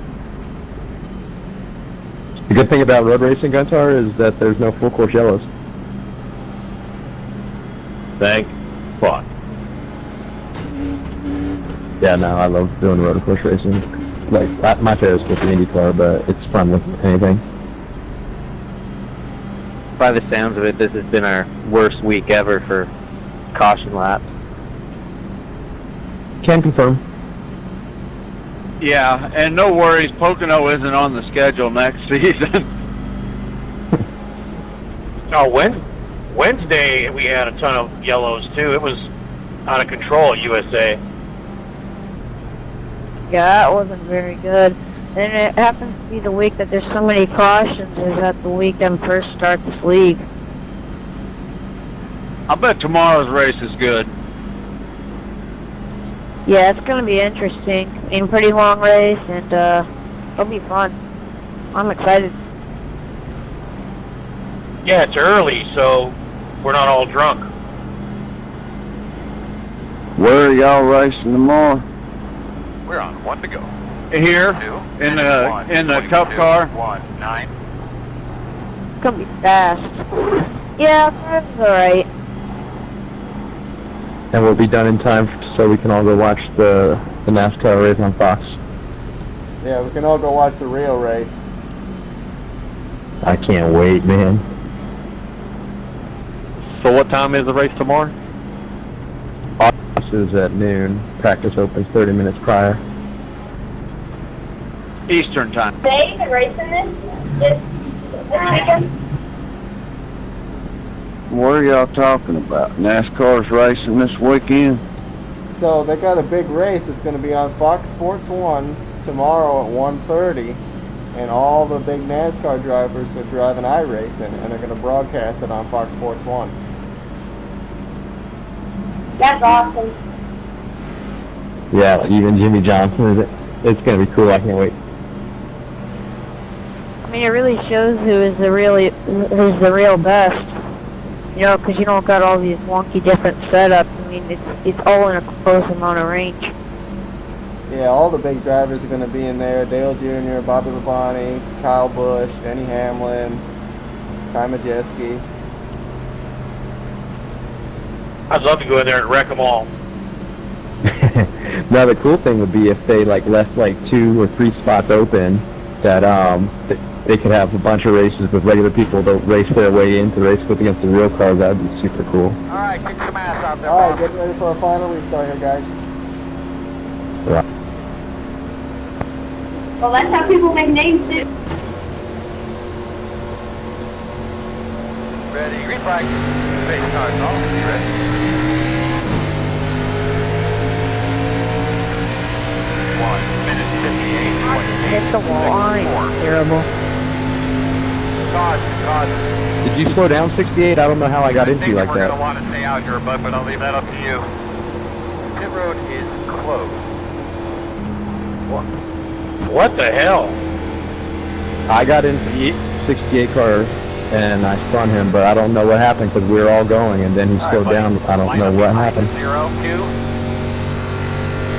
B: The good thing about road racing, Guntar, is that there's no full course yellows.
C: Thank fuck.
B: Yeah, no, I love doing road course racing. Like, my favorite sport is the IndyCar, but it's fun with anything.
J: By the sounds of it, this has been our worst week ever for caution laps.
B: Can confirm.
A: Yeah, and no worries, Pocono isn't on the schedule next season.
I: Oh, Wednesday we had a ton of yellows too. It was out of control at USA.
K: Yeah, that wasn't very good. And it happens to be the week that there's so many cautions, is that the week them first start this league.
A: I bet tomorrow's race is good.
K: Yeah, it's going to be interesting. I mean, pretty long race, and it'll be fun. I'm excited.
I: Yeah, it's early, so we're not all drunk.
H: Where are y'all racing tomorrow?
F: We're on 1 to go.
A: Here,
F: 2,
A: in
F: one,
A: the
F: 22,
A: Cup car.
F: 1, 9.
K: It's going to be fast. Yeah, that's alright.
B: And we'll be done in time so we can all go watch the NASCAR race on Fox.
D: Yeah, we can all go watch the real race.
B: I can't wait, man.
J: So what time is the race tomorrow?
B: Fox is at noon. Practice opens 30 minutes prior.
A: Eastern time.
G: They even racing this weekend?
H: What are y'all talking about? NASCAR's racing this weekend?
D: So they got a big race. It's going to be on Fox Sports 1 tomorrow at 1:30, and all the big NASCAR drivers are driving iRacing, and they're going to broadcast it on Fox Sports 1.
G: That's awesome.
B: Yeah, even Jimmy Johnson. It's going to be cool. I can't wait.
K: I mean, it really shows who's the real best. You know, because you don't got all these wonky different setups. I mean, it's all in a close amount of range.
D: Yeah, all the big drivers are going to be in there. Dale Jr., Bobby Labonte, Kyle Busch, Denny Hamlin, Ty Majeski.
I: I'd love to go in there and wreck them all.
B: Now the cool thing would be if they like left like 2 or 3 spots open, that they could have a bunch of races with regular people that race their way into the race up against the real cars. That would be super cool.
F: Alright, kick some ass out there,
D: All right,
F: boss.
D: get ready for a final restart here, guys.
B: Right.
G: Well, that's how people make names too.
F: Ready, green flag. Face card, no? You ready?
K: Hit the wall. Terrible.
F: God.
B: Did you slow down 68? I don't know how I got into you like
F: we're
B: that.
F: going to want to stay out here, bud, but I'll leave that up to you. Pit road is closed.
I: What the hell?
B: I got into the 68 car and I spun him, but I don't know what happened because we were all going and then he slowed down. I don't know what happened.
F: 0, Q.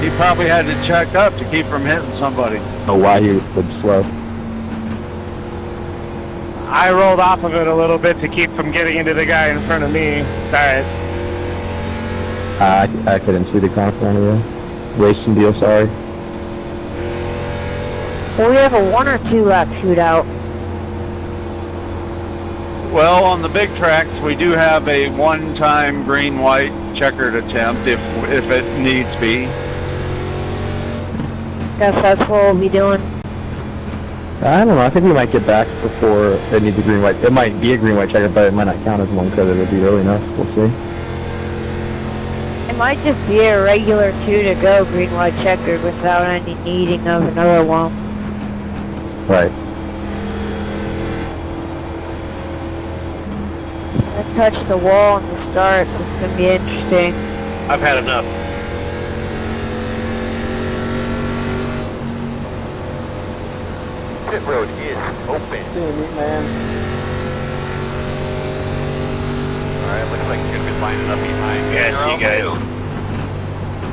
A: He probably had to check up to keep from hitting somebody.
B: I don't know why he would slow.
C: I rolled off of it a little bit to keep from getting into the guy in front of me. Sorry.
B: I couldn't see the car in front of you. Racing deal, sorry.
K: Well, we have a 1 or 2 lap shootout.
A: Well, on the big tracks, we do have a one-time green-white checkered attempt if it needs be.
K: Guess that's what we'll be doing.
B: I don't know. I think we might get back before it needs a green white. It might be a green white checker, but it might not count as one because it'll be early enough. We'll see.
K: It might just be a regular 2 to go green white checkered without any needing of another one.
B: Right.
K: I touched the wall in the start. It's gonna be interesting.
I: I've had enough.
F: Pit road is open.
D: See you, meat man.
F: Alright, looks like you're going to be lining up behind.
I: Yeah, see you guys.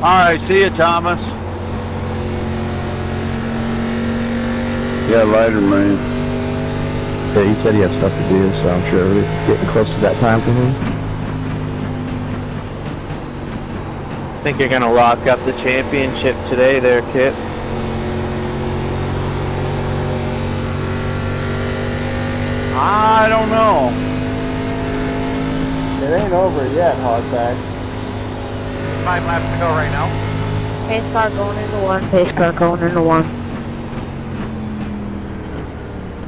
A: All right, see you, Thomas.
H: Yeah, later, man.
B: Yeah, he said he had stuff to do, so I'm sure we're getting close to that time for him.
J: Think you're gonna lock up the championship today there, Kit?
A: I don't know.
D: It ain't over yet, Hossack.
F: 5 laps to go right now.
K: Pace car going into 1. Pace car going into 1.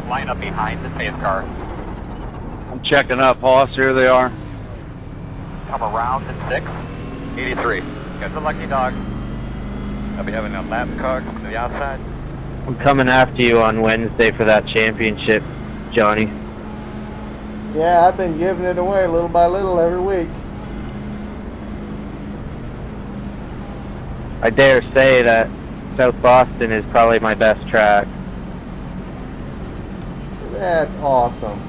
F: Line up behind the pace car.
A: I'm checking up, Hoss. Here they are.
F: Come around in 6. 83. Got the lucky dog. I'll be having a lap car to the outside.
J: I'm coming after you on Wednesday for that championship, Johnny.
D: Yeah, I've been giving it away little by little every week.
J: I dare say that South Boston is probably my best track.
D: That's awesome.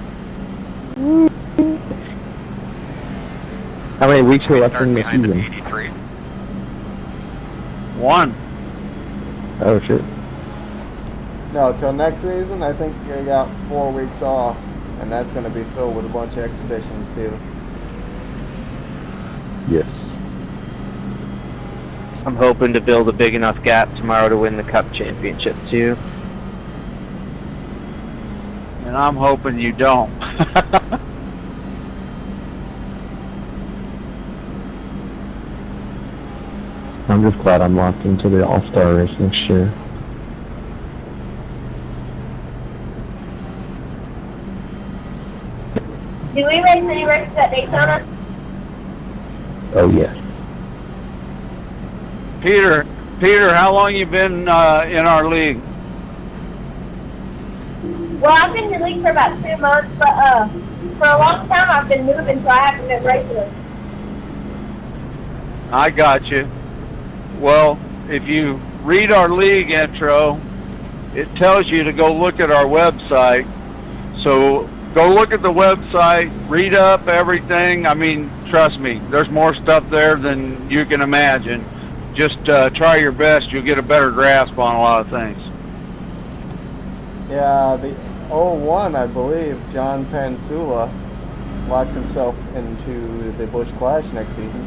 B: How many weeks are left
F: Start
B: in the
F: behind
B: season?
F: 83.
A: 1.
B: Oh, shit.
D: No, till next season, I think they got 4 weeks off, and that's going to be filled with a bunch of exhibitions too.
B: Yes.
J: I'm hoping to build a big enough gap tomorrow to win the Cup Championship too.
A: And I'm hoping you don't.
B: I'm just glad I'm locked into the All-Star race next year.
G: Do we race any races at Daytona?
B: Oh yes.
A: Peter, how long you been in our league?
G: Well, I've been in the league for about 2 months, but for a long time I've been moving, so I haven't been racing.
A: I got you. Well, if you read our league intro, it tells you to go look at our website. So go look at the website, read up everything. I mean, trust me, there's more stuff there than you can imagine. Just try your best. You'll get a better grasp on a lot of things.
D: Yeah, the 01, I believe, John Pansula locked himself into the Busch Clash next season.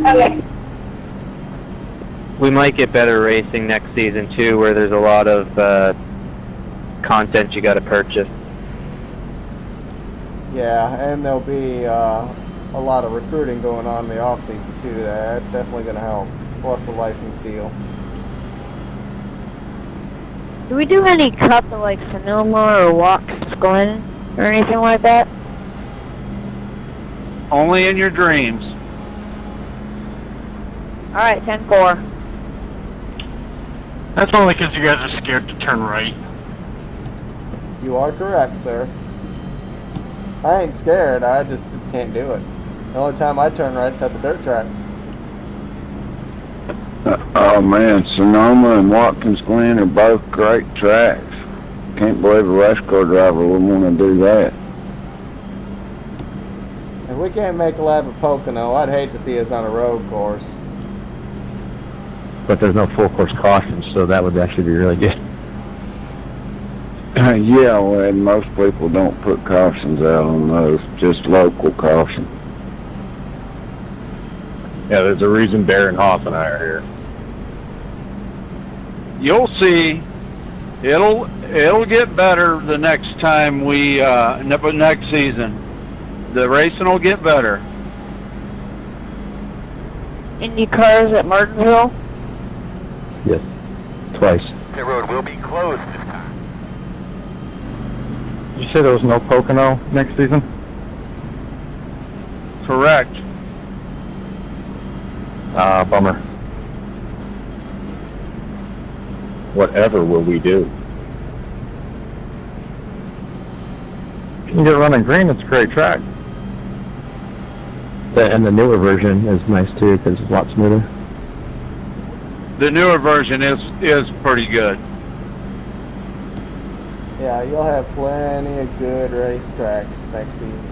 G: Okay.
J: We might get better racing next season too, where there's a lot of content you got to purchase.
D: Yeah, and there'll be a lot of recruiting going on in the off season too. That's definitely going to help. Plus the license deal.
K: Do we do any cup of like Sonoma or Watkins Glen or anything like that?
A: Only in your dreams.
K: Alright, 10-4.
I: That's only because you guys are scared to turn right.
D: You are correct, sir. I ain't scared, I just can't do it. The only time I turn right's at the dirt track.
H: Oh man, Sonoma and Watkins Glen are both great tracks. Can't believe a race car driver would want to do that.
D: If we can't make a lap at Pocono, I'd hate to see us on a road course.
B: But there's no full course caution, so that would actually be really good.
H: Yeah, well, and most people don't put cautions out on those, just local caution.
C: Yeah, there's a reason Darren Hoff and I are here.
A: You'll see. It'll get better the next time we next season. The racing will get better.
K: Indy cars at Martinsville?
B: Yes. Twice.
F: The road will be closed this time.
J: You said there was no Pocono next season?
A: Correct.
J: Bummer.
C: Whatever will we do?
J: If you can get running green, it's a great track.
B: And the newer version is nice too, because it's a lot smoother.
A: The newer version is pretty good.
D: Yeah, you'll have plenty of good racetracks next season.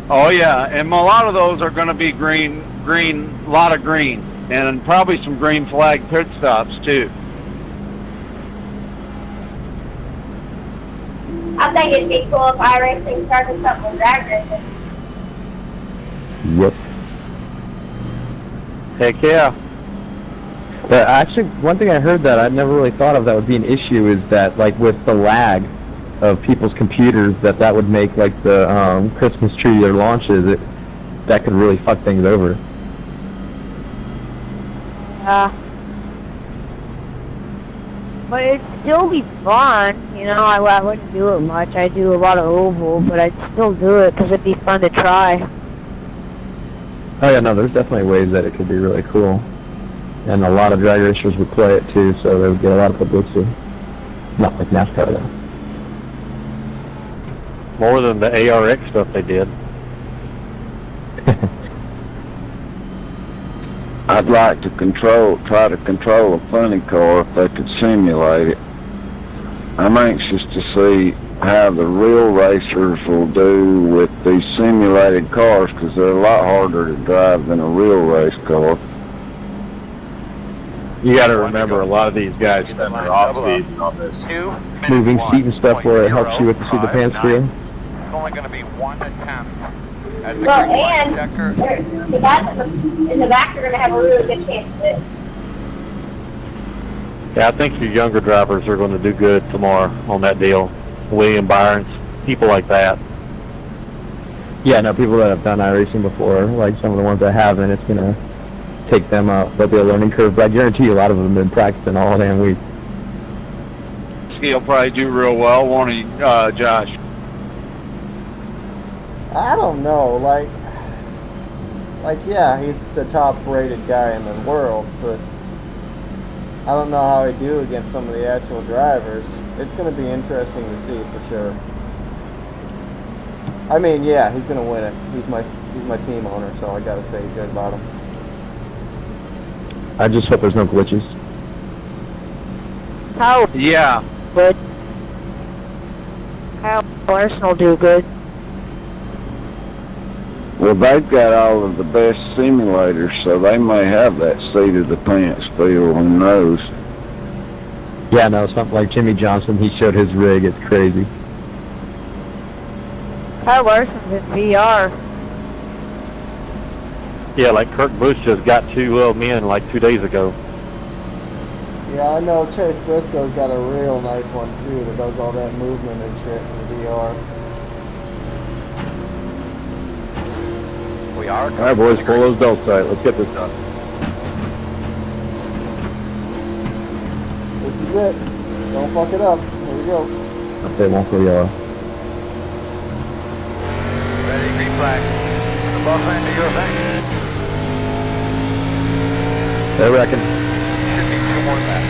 A: Oh yeah, and a lot of those are going to be green, a lot of green, and probably some green flag pit stops too.
G: I think it'd be cool if iRacing started something with drag racing.
B: Yep.
J: Heck yeah.
B: But actually, one thing I heard that I'd never really thought of that would be an issue is that, like, with the lag of people's computers, that would make, like, the Christmas tree or launches, that could really fuck things over.
K: But it'd still be fun, you know. I wouldn't do it much. I do a lot of oval, but I'd still do it because it'd be fun to try.
B: Oh yeah, no, there's definitely ways that it could be really cool. And a lot of drag racers would play it too, so they would get a lot of publicity. Not like NASCAR though.
J: More than the ARX stuff they did.
H: I'd like to try to control a funny car if they could simulate it. I'm anxious to see how the real racers will do with these simulated cars, because they're a lot harder to drive than a real race car.
C: You got to remember, a lot of these guys spend their off season on this.
B: Moving seat and stuff where it helps you with the seat of pants feel.
F: It's only going to be 1 attempt.
G: Well, and the guys in the back are going to have a really good chance to win.
J: Yeah, I think your younger drivers are going to do good tomorrow on that deal. William Byrnes, people like that.
B: Yeah, no, people that have done iRacing before, like some of the ones that haven't, it's going to take them out. There'll be a learning curve, but I guarantee you a lot of them have been practicing all damn week.
A: Husky will probably do real well, won't he, Josh?
D: I don't know, like, yeah, he's the top-rated guy in the world, but I don't know how he'd do against some of the actual drivers. It's going to be interesting to see for sure. I mean, yeah, he's going to win it. He's my team owner, so I got to say good about him.
B: I just hope there's no glitches.
K: How
A: Yeah.
K: good? How Arsenal do good?
H: Well, they've got all of the best simulators, so they may have that seat of the pants feel, who knows.
B: Yeah, no, something like Jimmy Johnson, he showed his rig, it's crazy.
K: Kyle Larson's in VR.
J: Yeah, like Kurt Busch just got 2 little men like 2 days ago.
D: Yeah, I know Chase Briscoe's got a real nice one too that does all that movement and shit in VR.
F: We are.
C: All right, boys, pull those belts tight. Let's get this done.
D: This is it. Don't fuck it up. Here we go.
B: If they won't go yellow.
F: Ready, green flag. The boss man, do your thing.
B: They reckon.
F: Should be 2 more laps.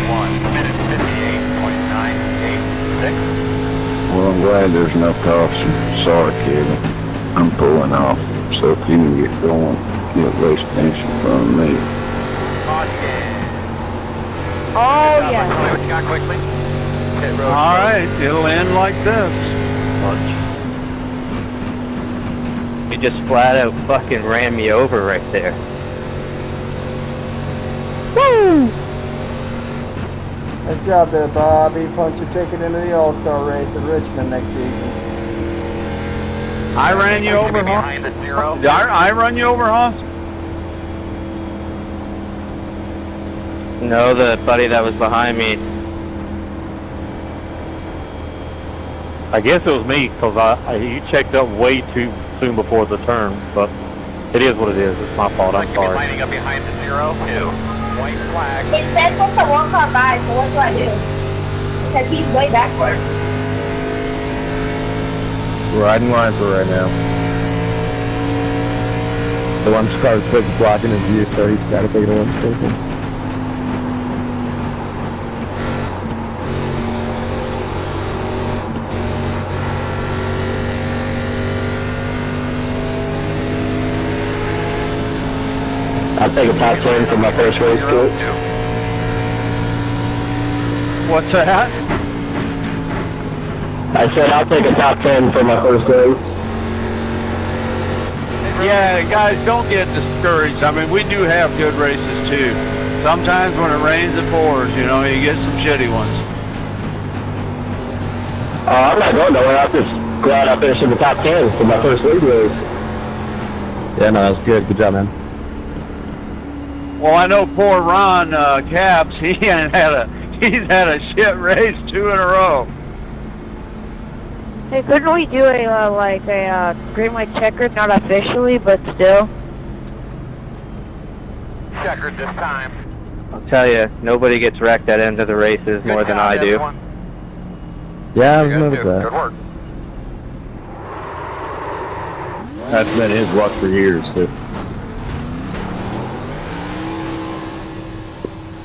F: 1 minute 58.986.
H: Well, I'm glad there's no caution. Sorry, Kevin. I'm pulling off, so if you can get going, you'll at least finish in front of me.
K: Oh yeah.
F: What you got quickly? Pit road.
A: All right, it'll end like this.
J: He just flat out fucking ran me over right there.
K: Woo!
D: Nice job there, Bobby. Punch your ticket into the All-Star race in Richmond next season.
A: I ran you over, huh?
F: Behind the 0.
A: Did I run you over, huh?
J: No, the buddy that was behind me. I guess it was me, because you checked up way too soon before the turn, but it is what it is. It's my fault. I'm sorry.
F: Lining up behind the 0. 2. White flag.
G: It says push the one car by, so what do I do? Because he's way backward.
C: We're riding line for right now.
B: The one car's quick blocking his view, so he's got to take it a one station. I'll take a top 10 for my first race to it.
A: What's that?
B: I said I'll take a top 10 for my first race.
A: Yeah, guys, don't get discouraged. I mean, we do have good races too. Sometimes when it rains, it pours. You know, you get some shitty ones.
B: I'm not going nowhere. I'll just go out and finish in the top 10 for my first league race. Yeah, no, that's good. Good job, man.
A: Well, I know poor Ron Capps. He's had a shit race 2 in a row.
K: Hey, couldn't we do a green light checkered? Not officially, but still.
F: Checkered this time.
J: I'll tell you, nobody gets wrecked at end of the races more than I do.
B: Yeah, I've
F: Good,
B: noticed
F: good
B: that.
F: work.
C: That's been his luck for years, too.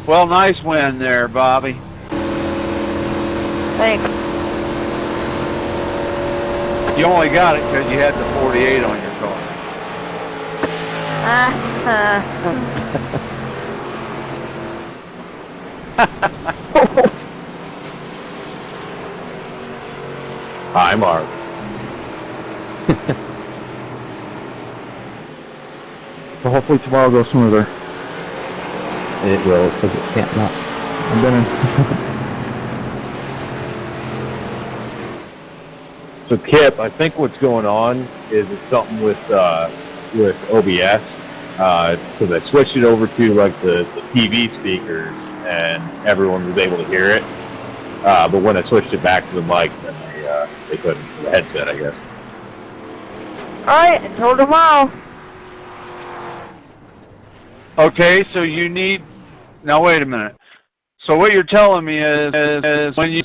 A: Well, nice win there, Bobby.
K: Thanks.
A: You only got it because you had the 48 on your car.
C: Hi, Mark.
B: So hopefully tomorrow goes smoother. It will, because it can't not. I'm gonna.
C: So, Kip, I think what's going on is it's something with OBS. Because I switched it over to like the TV speakers, and everyone was able to hear it. But when I switched it back to the mic, then they couldn't. The headset, I guess.
K: Alright, until tomorrow.
A: Okay, so you need... Now, wait a minute. So what you're telling me is when you